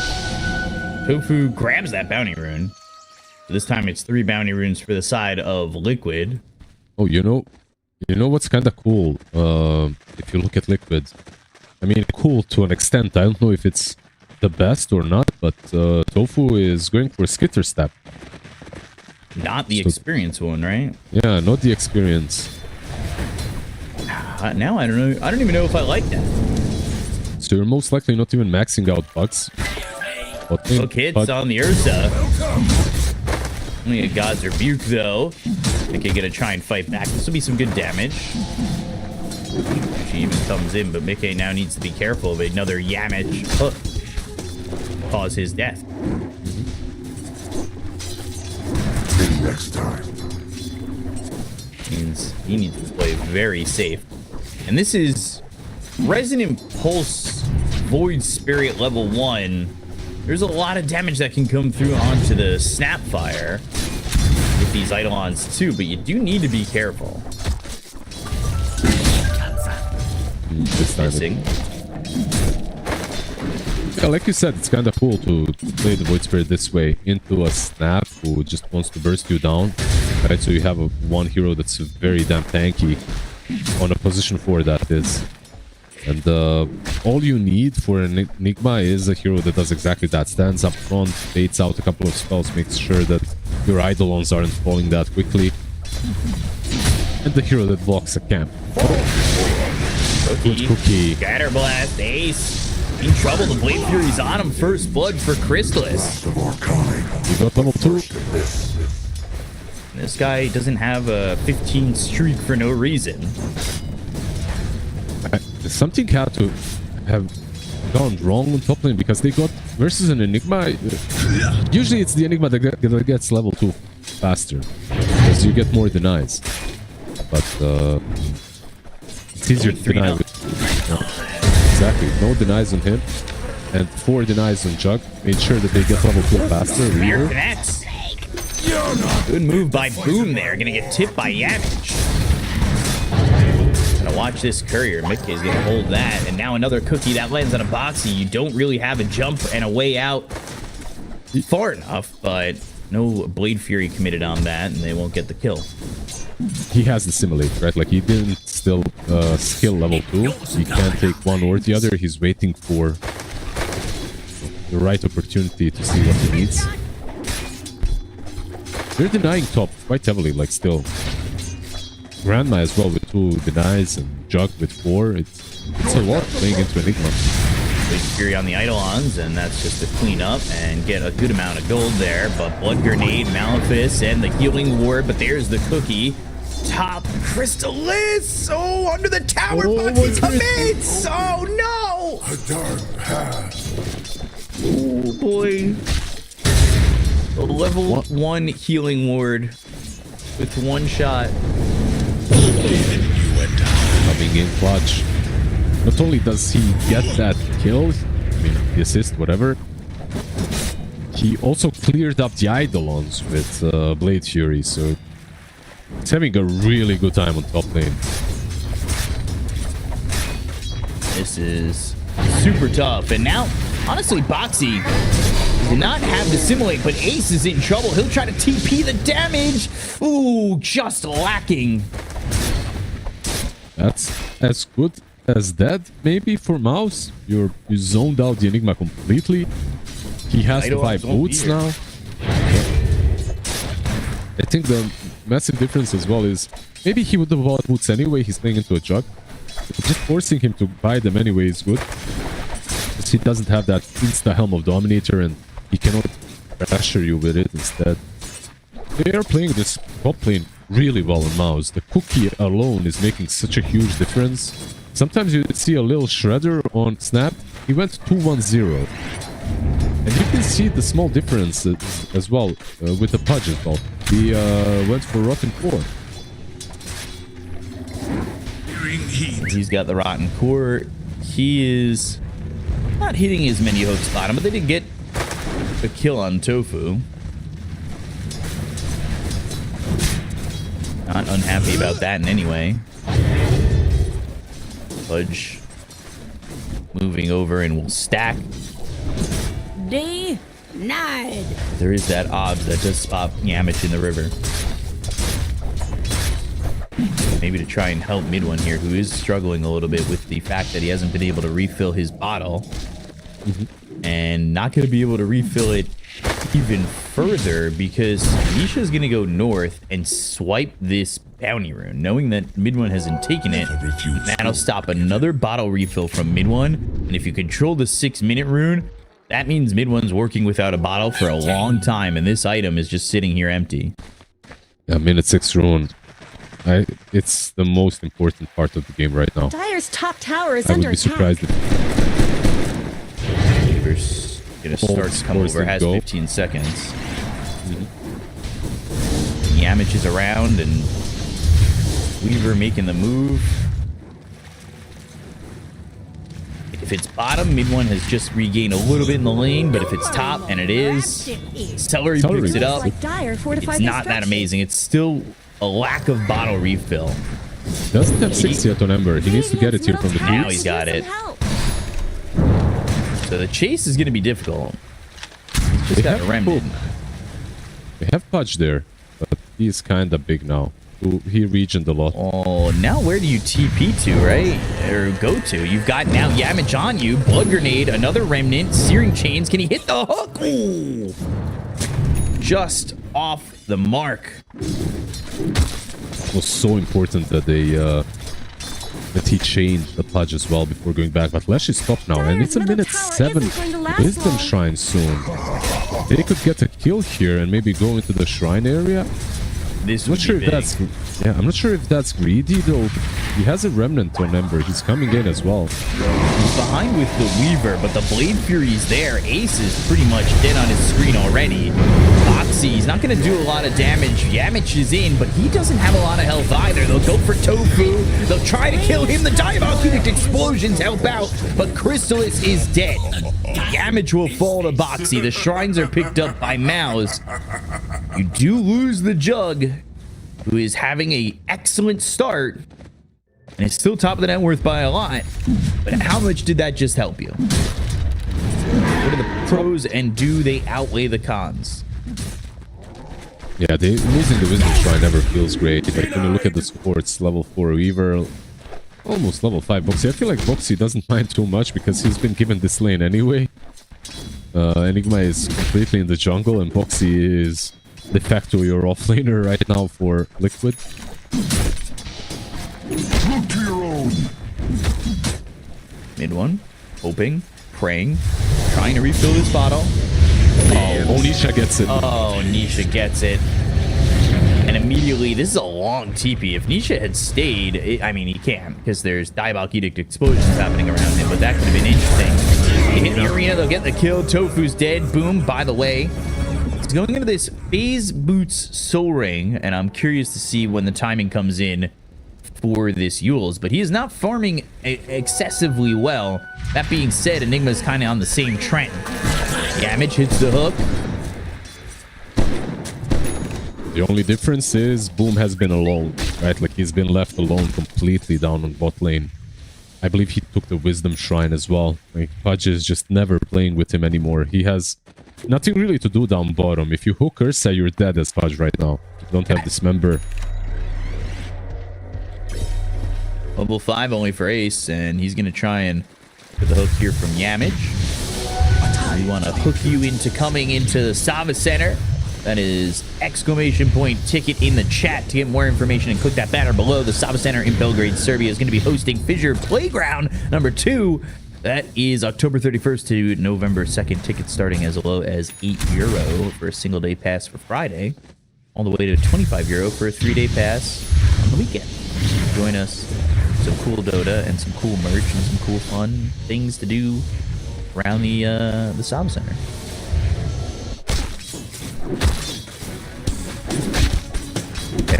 Tofu grabs that bounty rune. This time it's 3 bounty runes for the side of Liquid. Oh, you know what's kind of cool? If you look at Liquid, I mean, cool to an extent. I don't know if it's the best or not, but Tofu is going for Skitter Step. Not the experience one, right? Yeah, not the experience. Now I don't know. I don't even know if I like that. So you're most likely not even maxing out bugs. Look, hits on the Ursa. Only a God's Rebuke, though. Mickey gonna try and fight back. This will be some good damage. She even comes in, but Mickey now needs to be careful of another Yamage hook. Cause his death. Next time. Means he needs to play very safe. And this is Resonant Pulse Void Spirit level 1. There's a lot of damage that can come through onto the Snapfire with these Eidolons too, but you do need to be careful. Missing. Yeah, like you said, it's kind of cool to play the Void Spirit this way into a Snap who just wants to burst you down. Right, so you have one hero that's very damn tanky on a position 4, that is. And all you need for an Enigma is a hero that does exactly that. Stands up front, baits out a couple of spells, makes sure that your Eidolons aren't falling that quickly. And the hero that blocks a camp. Good cookie. Scatterblast, ace. In trouble, the Blade Fury's on him. First blood for Chrysalis. You got level 2. This guy doesn't have a 15 streak for no reason. Something had to have gone wrong on top lane, because they got versus an Enigma. Usually it's the Enigma that gets level 2 faster, because you get more denies. But it's easier to deny with... Exactly, no denies on him, and 4 denies on Jug. Made sure that they get level 2 faster. Reaver connects. Good move by Boom there. Gonna get tipped by Yamage. Gonna watch watch this courier. Mickey is going to hold that. And now another cookie that lands on a boxy. You don't really have a jump and a way out far enough, but no Blade Fury committed on that, and they won't get the kill. He has the simulate, right? Like, he didn't still skill level 2. He can't take one or the other. He's waiting for the right opportunity to see what he needs. They're denying top quite heavily, like, still. Grandma as well with 2 denies and Jug with 4. It's a lot playing into Enigma. Blade Fury on the Eidolons, and that's just to clean up and get a good amount of gold there. But Blood Grenade, Malefice, and the Healing Ward. But there's the cookie. Top Crystallis! Oh, under the tower, Bucky commits! Oh, no! A dark path. Oh, boy. A level 1 Healing Ward with 1 shot. Coming in clutch. Not only does he get that kill, I mean, the assist, whatever, he also cleared up the Eidolons with Blade Fury, so he's having a really good time on top lane. This is super tough. And now, honestly, Boxy did not have the simulate, but Ace is in trouble. He'll try to TP the damage. Ooh, just lacking. That's as good as that, maybe, for MOUZ. You zoned out the Enigma completely. He has to buy boots now. I think the massive difference as well is maybe he would have bought boots anyway. He's playing into a Jug. Just forcing him to buy them anyway is good. Because he doesn't have that insta helm of Dominator and he cannot pressure you with it instead. They are playing this top lane really well on MOUZ. The cookie alone is making such a huge difference. Sometimes you see a little shredder on Snap. He went 2-1-0. And you can see the small difference as well with the Pudge as well. He went for Rotten Core. He's got the Rotten Core. He is not hitting as many hooks on him, but they did get a kill on Tofu. Not unhappy about that in any way. Pudge moving over and will stack. Denied. There is that obs that does spot Yamich in the river. Maybe to try and help mid one here, who is struggling a little bit with the fact that he hasn't been able to refill his bottle. And not going to be able to refill it even further because Nisha's going to go north and swipe this bounty rune, knowing that mid one hasn't taken it. That'll stop another bottle refill from mid one. And if you control the 6-minute rune, that means mid one's working without a bottle for a long time, and this item is just sitting here empty. Yeah, minute 6 rune. It's the most important part of the game right now. Dire's top tower is I would under be surprised attack. if Weaver's gonna start to come over, has 15 seconds. Yamich is around, and Weaver making the move. If it's bottom, mid one has just regained a little bit in the lane, but if it's top, and it is, Celery picks it up. It's not that amazing. It's still a lack of bottle refill. Doesn't have 6 yet on Ember. He needs to get it here from the Now boots. he's got it. So the chase is going to be difficult. He's just got a remnant. They have Pudge there, but he's kind of big now. He regened a lot. Oh, now where do you TP to, right? Or go to? You've got now Yamich on you. Blood Grenade, another remnant, Searing Chains. Can he hit the hook? Ooh. Just off the mark. It was so important that they that he changed the Pudge as well before going back. But Lash is top now, and it's a minute 7 Wisdom Shrine soon. They could get a kill here and maybe go into the shrine area. I'm not sure if that's I'm not sure if that's greedy though. He has a remnant on Ember. He's coming in as well. He's behind with the Weaver, but the Blade Fury's there. Ace is pretty much dead on his screen already. Foxy's not going to do a lot of damage. Yamich is in, but he doesn't have a lot of health either. They'll go for Tofu. They'll try to kill him. The Diabolic Explosions help out, but Crystallis is dead. Yamich will fall to Boxy. The shrines are picked up by MOUZ. You do lose the Jug, who is having an excellent start. And it's still top of the net worth by a lot. But how much did that just help you? What are the pros and do they outweigh the cons? Yeah, losing the Wisdom Shrine never feels great. Like when you look at the supports, level 4 Weaver, almost level 5 Boxy. I feel like Boxy doesn't mind too much because he's been given this lane anyway. Enigma is completely in the jungle and Boxy is de facto your offlaner right now for Liquid. Look to your own. Mid one, hoping, praying, trying to refill this bottle. Oh, Nisha gets it. Oh, Nisha gets it. And immediately, this is a long TP. If Nisha had stayed, I mean, he can't, because there's Diabolic Edict explosions happening around him, but that could have been interesting. They hit the arena, they'll get the kill. Tofu's dead. Boom. By the way, he's going into this Phase Boots Soul Ring, and I'm curious to see when the timing comes in for this Yules, but he is not farming excessively well. That being said, Enigma's kind of on the same trend. Damage hits the hook. The only difference is Boom has been alone, right? Like he's been left alone completely down on bot lane. I believe he took the Wisdom Shrine as well. Like Pudge is just never playing with him anymore. He has nothing really to do down bottom. If you hook Ursa, you're dead as Pudge right now. You don't have Dismember. Level 5 only for Ace, and he's going to try and put the hook here from Yamage. We want to hook you into coming into the Sava Center. That is exclamation point ticket in the chat to get more information and click that banner below. The Sava Center in Belgrade, Serbia is going to be hosting Fissure Playground number 2. That is October 31st to November 2nd. Tickets starting as low as €8 for a single day pass for Friday, all the way to €25 for a 3-day pass on the weekend. Join us. Some cool Dota and some cool merch and some cool fun things to do around the Sava Center.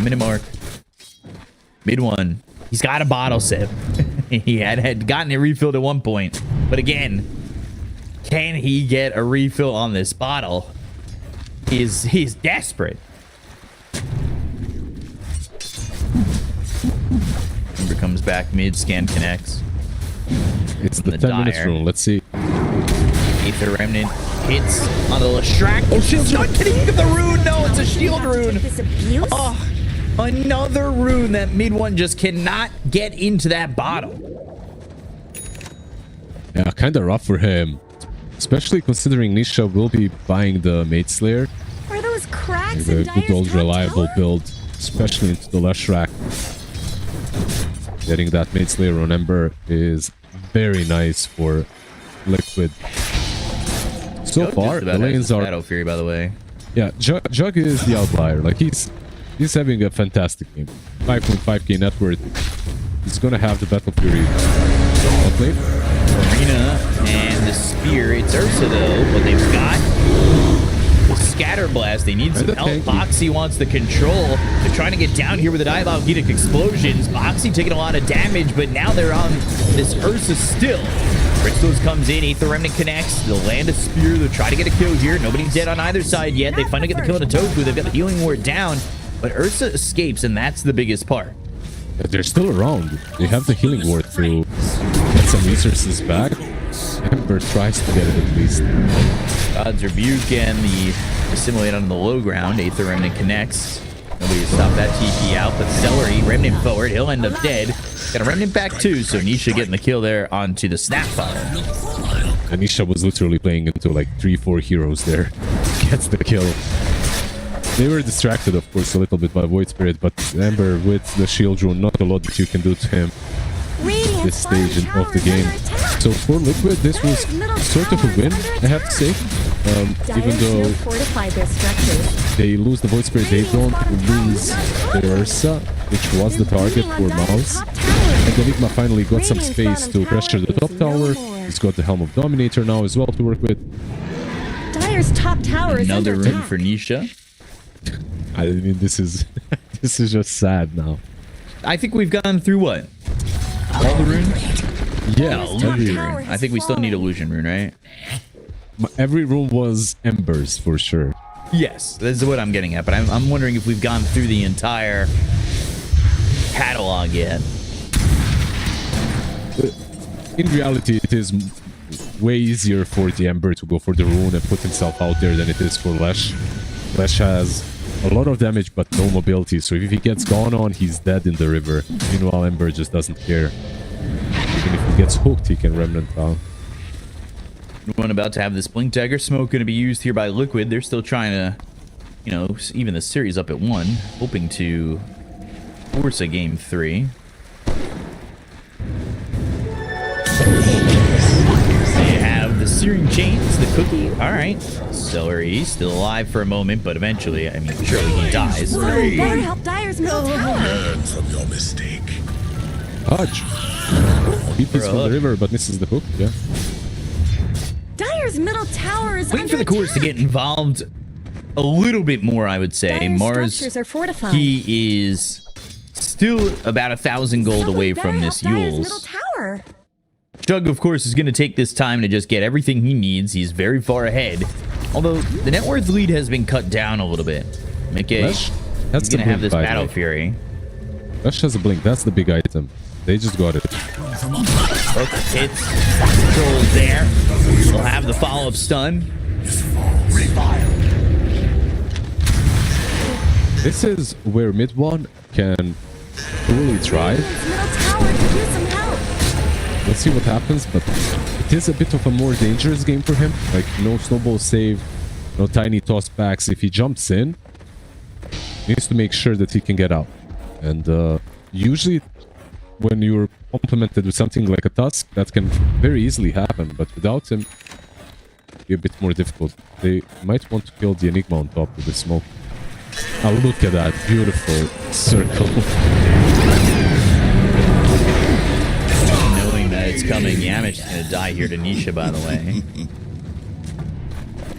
Minute mark. Mid one. He's got a bottle sip. He had gotten it refilled at one point. But again, can he get a refill on this bottle? He's desperate. Ember comes back mid, scan connects. It's the 10 minutes rule. Let's see. Aether Remnant hits on the Leshrac. Oh, she's not getting the rune. No, it's a shield rune. Oh, another rune that mid one just cannot get into that bottle. Yeah, kind of rough for him. Especially considering Nisha will be buying the Maid Slayer. Are those cracks The in good Dire's old top reliable tower? build, especially into the Leshrac. Getting that Maid Slayer on Ember is very nice for Liquid. So far, the lanes are... Battle Fury, by the way. Yeah, Jug is the outlier. Like, he's having a fantastic game. 5.5k net worth. He's gonna have the Battle Fury lane. Arena and the Spear. It's Ursa, though, but they've got the Scatter Blast. They need some help. Boxy wants the control. They're trying to get down here with the Diabolic Edict explosions. Boxy taking a lot of damage, but now they're on this Ursa still. Bristles comes in, Aether Remnant connects. They'll land a spear. They'll try to get a kill here. Nobody's dead on either side yet. They finally get the kill on the Tofu. They've got the healing ward down, but Ursa escapes, and that's the biggest part. They're still around. They have the healing ward to get some resources back. Ember tries to get it at least. God's Rebuke and the Assimilate on the low ground. Aether Remnant connects. Nobody to stop that TP out, but Celery, Remnant forward. He'll end up dead. Got a Remnant back too, so Nisha getting the kill there onto the Snap Bottle. And Nisha was literally playing into like 3-4 heroes there. Gets the kill. They were distracted, of course, a little bit by Void Spirit, but Ember with the shield rune, not a lot that you can do to him at this stage of the game. So for Liquid, this was sort of a win, I have to say. Even though they lose the Void Spirit, they don't lose the Ursa, which was the target for MOUZ. And Enigma finally got some space to pressure the top tower. He's got the Helm of Dominator now as well to work with. Dire's top tower is Another under rune attack. for Nisha. I mean, this is this is just sad now. I think we've gone through what? All the runes? Yeah, No, illusion rune. I think we still need illusion rune, right? every room was embers for sure. Yes, this is what I'm getting at, but I'm wondering if we've gone through the entire catalog yet. in reality, it is way easier for the Ember to go for the rune and put himself out there than it is for Lesh. Lesh has a lot of damage but no mobility, so if he gets gone on, he's dead in the river. Meanwhile, Ember just doesn't care. Even if he gets hooked, he can Remnant down. One about to have this Blink Dagger Smoke going to be used here by Liquid. They're still trying to, you know, even the series up at 1, hoping to force a game 3. They have the Searing Chains, the Cookie. All right. Celery still alive for a moment, but eventually, I mean, surely he dies. Better help Dyer's middle tower. Learn from your mistake. Hodge. He beats from the river, but misses the hook. Yeah. Dyer's middle tower is Waiting for the cores to get involved a little bit more, I would say. Dyer's Mars, structures are fortified. he is still about 1,000 gold away from this Dyer's middle Yules. tower. Jug, of course, is going to take this time to just get everything he needs. He's very far ahead. Although, the net worth lead has been cut down a little bit. Okay, Lesh has he's going to have this by the Battle way. Fury. Lesh has a blink. That's the big item. They just got it. Both hits. Control is there. We'll have the follow-up stun. This is where mid one can really thrive. Middle tower could use some help. Let's see what happens, but it is a bit of a more dangerous game for him. Like, no snowball save, no tiny toss backs. If he jumps in, he needs to make sure that he can get out. And usually, when you're complemented with something like a Tusk, that can very easily happen, but without him, it'd be a bit more difficult. They might want to kill the Enigma on top with the smoke. Oh, look at that beautiful circle. Knowing that it's coming, Yamich's going to die here to Nisha, by the way.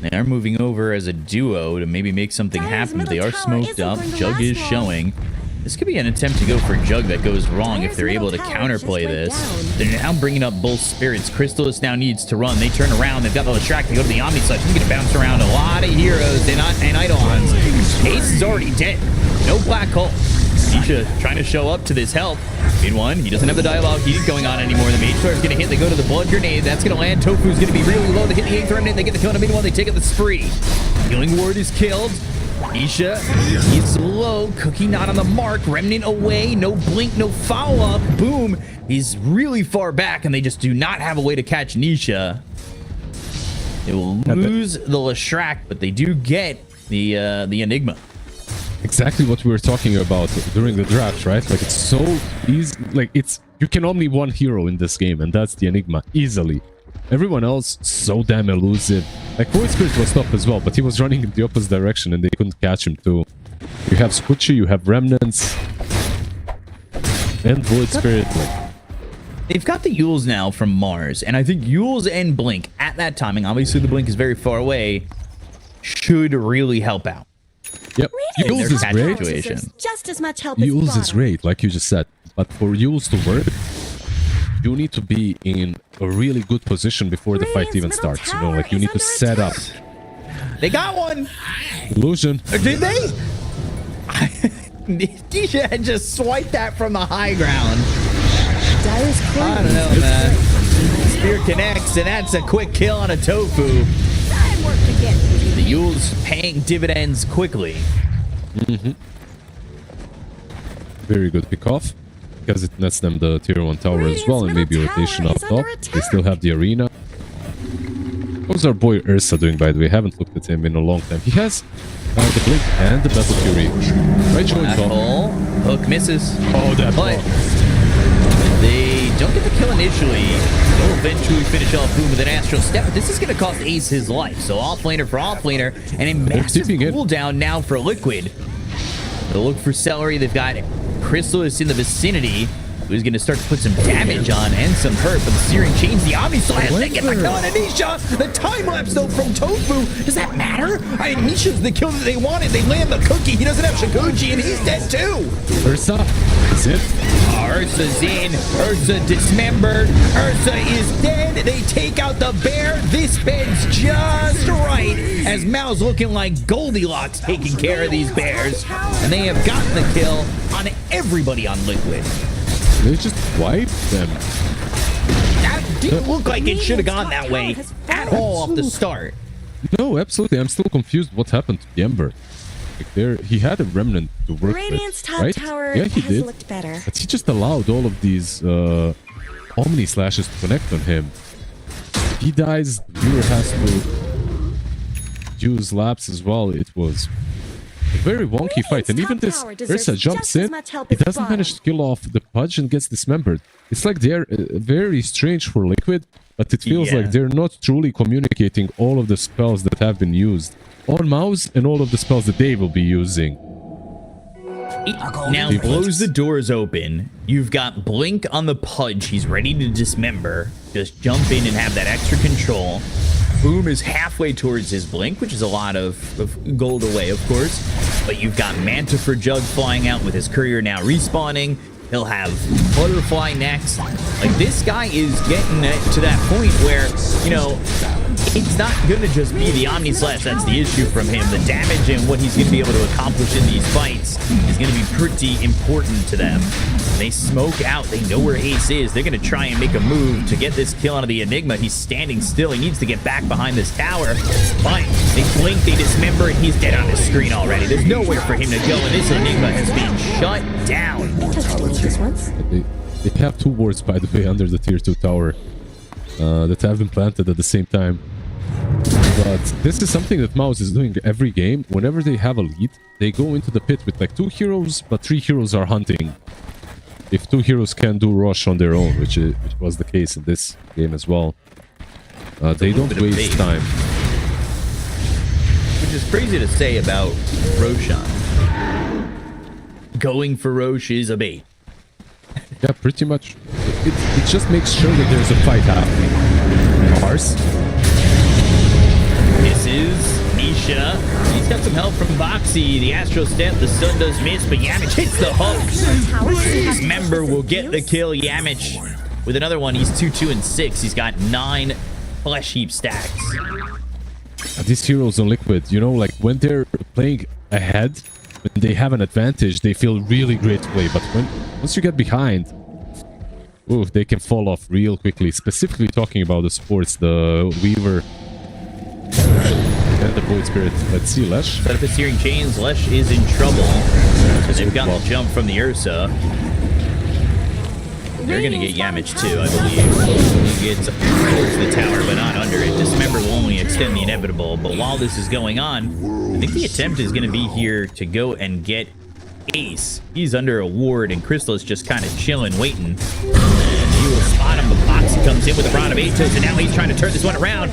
They are moving over as a duo to maybe make something happen, but they are smoked up. Jug is showing. This could be an attempt to go for Jug that goes wrong if they're able to counterplay this. They're now bringing up both spirits. Crystallis now needs to run. They turn around. They've got the Leshrac to go to the Omni Slash. He's going to bounce around a lot of heroes and Eidolons. Ace is already dead. No Black Hole. Nisha trying to show up to this help. In one, he doesn't have the dialogue he's going on anymore. The Mage Sword is going to hit. They go to the Blood Grenade. That's going to land. Tofu's going to be really low. They hit the 8th remnant. They get the kill. And meanwhile, they take up the spree. Healing Ward is killed. Nisha is low. Cookie not on the mark. Remnant away. No blink, no follow-up. Boom. He's really far back, and they just do not have a way to catch Nisha. They will lose the Leshrac, but they do get the Enigma. Exactly what we were talking about during the draft, right? Like, it's so easy. Like, you can only one hero in this game, and that's the Enigma, easily. Everyone else, so damn elusive. Like, Void Spirit was top as well, but he was running in the opposite direction, and they couldn't catch him too. You have Squishy, you have Remnants, and Void Spirit. Like, they've got the Yules now from Mars, and I think Yules and Blink at that timing, obviously the Blink is very far away, should really help out. Yep, Yules is great. Situation. Just as much help Yules as is great, like you just said. But for Yules to work, you need to be in a really good position before the fight even starts. You know, like, you need to set up. They got one! Illusion. Or did they? Nisha had just swiped that from the high ground. I don't know, man. Spear connects, and that's a quick kill on a Tofu. The Yules paying dividends quickly. Very good pick-off, because it nets them the tier 1 tower as well, and maybe rotation up top. They still have the arena. How's our boy Ursa doing, by the way? Haven't looked at him in a long time. He has the Blink and the Battle Fury. Right, showing top. Hook misses. Oh, that but they don't get the kill initially. They'll eventually finish off Boom with an Astral Step, but this is going to cost Ace his life. So off-laner for off-laner, and a massive cooldown now for Liquid. They'll look for Celery. They've got Crystallis in the vicinity, who's going to start to put some damage on and some hurt, but the Searing Chains, the Omni Slash, they get the kill on Anisha. The time-lapse, though, from Tofu. Does that matter? I mean, Nisha's the kill that they wanted. They land the cookie. He doesn't have Shiguchi, and he's dead, too. Ursa is it? Ursa's in. Ursa dismembered. Ursa is dead. They take out the bear. This bed's just right, as MOUZ looking like Goldilocks taking care of these bears. And they have gotten the kill on everybody on Liquid. They just wiped them. didn't look like it should have gone that way at all off the start. No, absolutely. I'm still confused what happened to the Ember. Like there, he had a remnant to work Radiant's with, top right? tower Yeah, he has did. looked better. But he just allowed all of these Omni slashes to connect on him. He dies, viewer has to use laps as well. It was a very wonky fight. And even this Ursa jumps in, he doesn't manage to kill off the Pudge and gets dismembered. It's like they're very strange for Liquid, but it feels like they're not truly communicating all of the spells that have been used on MOUZ and all of the spells that they will be using. Now blows the doors open. You've got Blink on the Pudge. He's ready to dismember. Just jump in and have that extra control. Boom is halfway towards his Blink, which is a lot of gold away, of course. But you've got Manta for Jug flying out with his courier now respawning. He'll have Butterfly next. Like, this guy is getting to that point where, you know, it's not going to just be the Omni Slash that's the issue from him. The damage and what he's going to be able to accomplish in these fights is going to be pretty important to them. They smoke out. They know where Ace is. They're going to try and make a move to get this kill out of the Enigma. He's standing still. He needs to get back behind this tower. But they blink, they dismember, and he's dead on his screen already. There's nowhere for him to go, and this Enigma has been shut down. They have two wards, by the way, under the tier 2 tower that have been planted at the same time. But this is something that MOUZ is doing every game. Whenever they have a lead, they go into the pit with like 2 heroes, but 3 heroes are hunting. If 2 heroes can do rush on their own, which was the case in this game as well, they don't waste time. Which is crazy to say about Roshan. Going for Roche is a bait. Yeah, pretty much. It just makes sure that there's a fight happening. Mars. This is Nisha. He's got some help from Boxy. The Astro Step, the stun does miss, but Yamich hits the hook. Member will get the kill. Yamich with another one. He's 2-2 and 6. He's got 9 flesh heap stacks. These heroes on Liquid, you know, like when they're playing ahead, when they have an advantage, they feel really great to play. But once you get behind, ooh, they can fall off real quickly. Specifically talking about the supports, the Weaver and the Void Spirit. Let's see, Lesh. Set up his searing chains. Lesh is in trouble. So they've got the jump from the Ursa. They're going to get Yamich too, I believe. He gets towards the tower, but not under it. Dismember will only extend the inevitable. But while this is going on, I think the attempt is going to be here to go and get Ace. He's under a ward, and Crystal is just kind of chilling, waiting. And he will spot him. The Boxy comes in with a Rod of Atos, and now he's trying to turn this one around.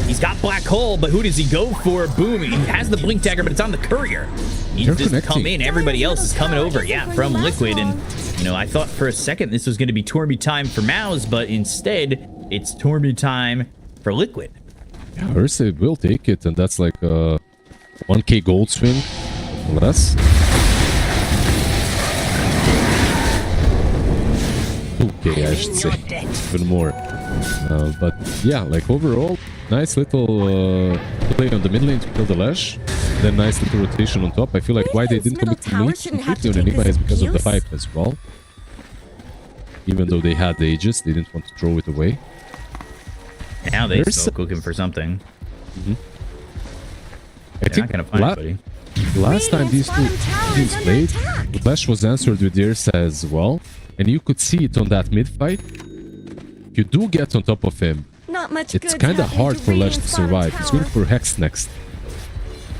He's got Black Hole, but who does he go for? Boom. He has the Blink Dagger, but it's on the Courier. He just come in. Everybody else is coming over, from Liquid. And, you know, I thought for a second this was going to be Torby time for MOUZ, but instead, it's Torby time for Liquid. Yeah, Ursa will take it, and that's like a 1k gold swing. Less. 2k, I should say. Even more. But yeah, like overall, nice little play on the mid lane to kill the Lash. Then nice little rotation on top. I feel like why they didn't commit completely on Enigma is because of the pipe as well. Even though they had the Aegis, they didn't want to throw it away. Now they're still cooking for something. I think not gonna find anybody. Last time these two teams played, the Flash was answered with Irsa as well. And you could see it on that mid-fight. If you do get on top of him, it's kind of hard for Lash to survive. He's going for Hex next.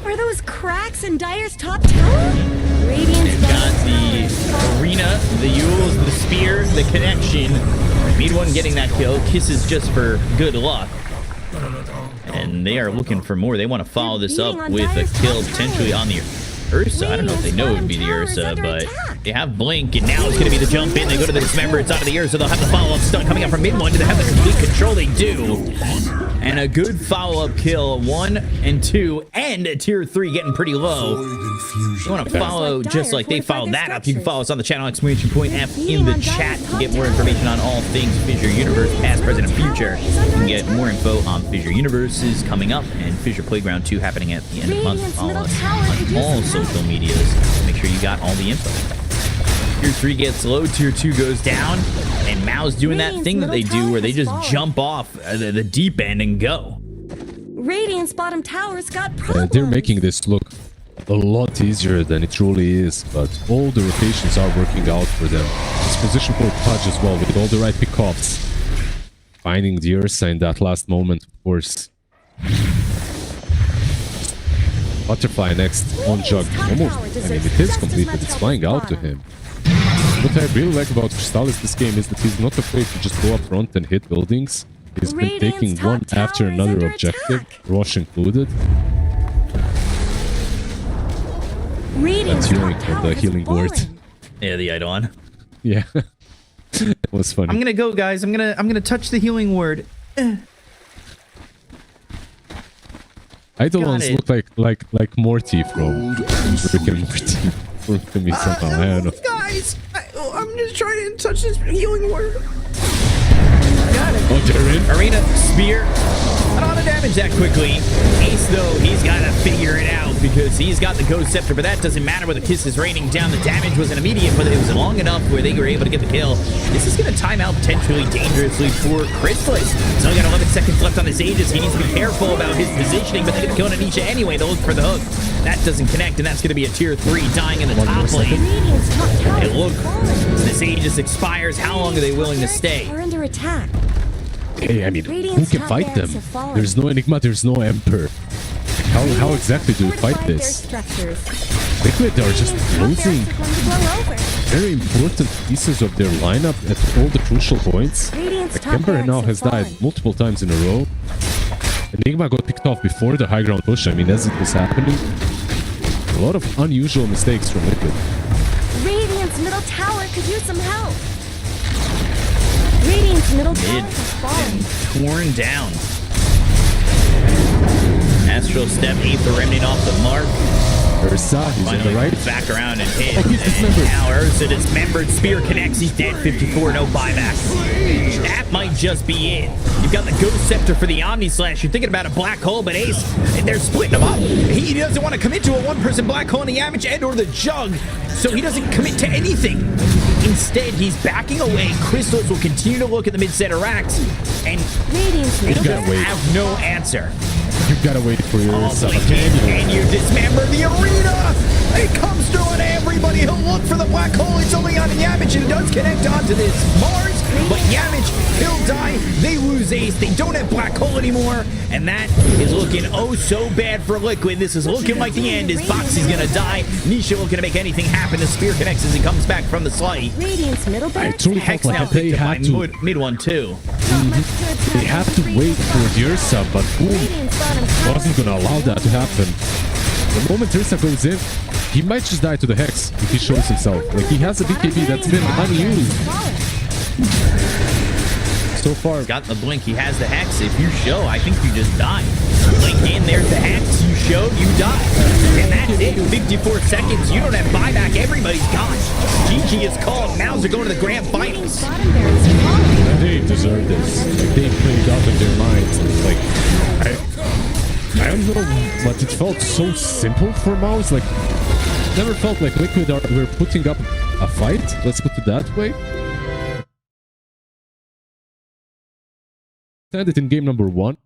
Are those cracks in Dire's top tower? They've got the arena, the Yules, the spear, the connection. Mid one getting that kill. Kisses just for good luck. And they are looking for more. They want to follow this up with a kill potentially on the Ursa. I don't know if they know it would be the Ursa, but they have Blink, and now it's going to be the jump in. They go to the Dismember. It's out of the Ursa. They'll have the follow-up stun coming out from mid one. Do they have the complete control? They do. And a good follow-up kill. 1 and 2, and tier 3 getting pretty low. If you want to follow just like they followed that up, you can follow us on the channel, !F in the chat to get more information on all things Fissure Universe, past, present, and future. You can get more info on Fissure Universes coming up, and Fissure Playground 2 happening at the end of the month. Follow us on all social medias. Make sure you got all the info. Tier 3 gets low, tier 2 goes down, and MOUZ MOUZ doing that thing that they do where they just jump off the deep end and go. Radiant's bottom tower's got problems. They're making this look a lot easier than it truly is, but all the rotations are working out for them. This position for Pudge as well, with all the right pickoffs. Finding the Ursa in that last moment, of course. Butterfly next on Jug. Almost, I mean, it is completed. It's flying out to him. What I really like about Crystallis this game is that he's not afraid to just go up front and hit buildings. He's been taking one after another objective, Rush included. That's healing on the healing word. Yeah, the Eidolon. Yeah. It was funny. I'm gonna go, guys. I'm gonna touch the healing word. Eidolons look like Morty from Rick and Morty. To me somehow. I don't know. Guys, I'm just trying to touch this healing word. Got it. Oh, they're in. Arena, spear. I don't want to damage that quickly. Ace, though, he's got to figure it out because he's got the Ghost Scepter, but that doesn't matter with the Kiss is raining down. The damage wasn't immediate, but it was long enough where they were able to get the kill. This is going to time out potentially dangerously for Crystallis. So he got 11 seconds left on his Aegis. He needs to be careful about his positioning, but they're going to kill Anisha anyway. They'll look for the hook. That doesn't connect, and that's going to be a tier 3 dying in the top lane. Hey, look, this Aegis expires. How long are they willing to stay? We're under attack. Hey, I mean, who can fight them? There's no Enigma, there's no Emperor. How exactly do we fight this? Liquid are just losing very important pieces of their lineup at all the crucial points. Like Emperor now has died multiple times in a row. Enigma got picked off before the high ground push. I mean, as it was happening, a lot of unusual mistakes from Liquid. Radiant's middle tower could use some help. Radiant's middle tower has fallen. Torn down. Astral Step, 8th Remnant off the mark. Ursa, he's on the right. Back around and hit. Oh, he's dismembered. Now Ursa dismembered. Spear connects. He's dead. 54, no buyback. That might just be it. You've got the Ghost Scepter for the Omni Slash. You're thinking about a black hole, but Ace, they're splitting them up. He doesn't want to commit to a one-person black hole in the Damage and or the Jug, so he doesn't commit to anything. Instead, he's backing away. Crystals will continue to look at the mid-set racks, and they just have no answer. You gotta wait for your and you dismember the arena. It comes through on everybody. He'll look for the black hole. It's only on Yamich, and it does connect onto this Mars. But Yamich, he'll die. They lose Ace. They don't have black hole anymore, and that is looking oh so bad for Liquid. This is looking like the end. As Foxy's gonna die. Nisha looking to make anything happen. The spear connects as he comes back from the slight. Radiant's middle I truly felt like they had to mid one too. They have to wait for the Ursa, but Boom wasn't gonna allow that to happen. The moment Ursa goes in, he might just die to the Hex if he shows himself. Like, he has a BKB that's been unused so far. He's got the blink. He has the Hex. If you show, I think you just die. Blink in, there's the Hex. You showed, you die. And that's it. 54 seconds. You don't have buyback. Everybody's gone. GG is called. MOUZ are going to the grand finals. They deserve this. Like, they played out in their minds. It's like, I don't know, but it felt so simple for MOUZ. Like, never felt like Liquid were putting up a fight. Let's put it that way. Had it in game number 1.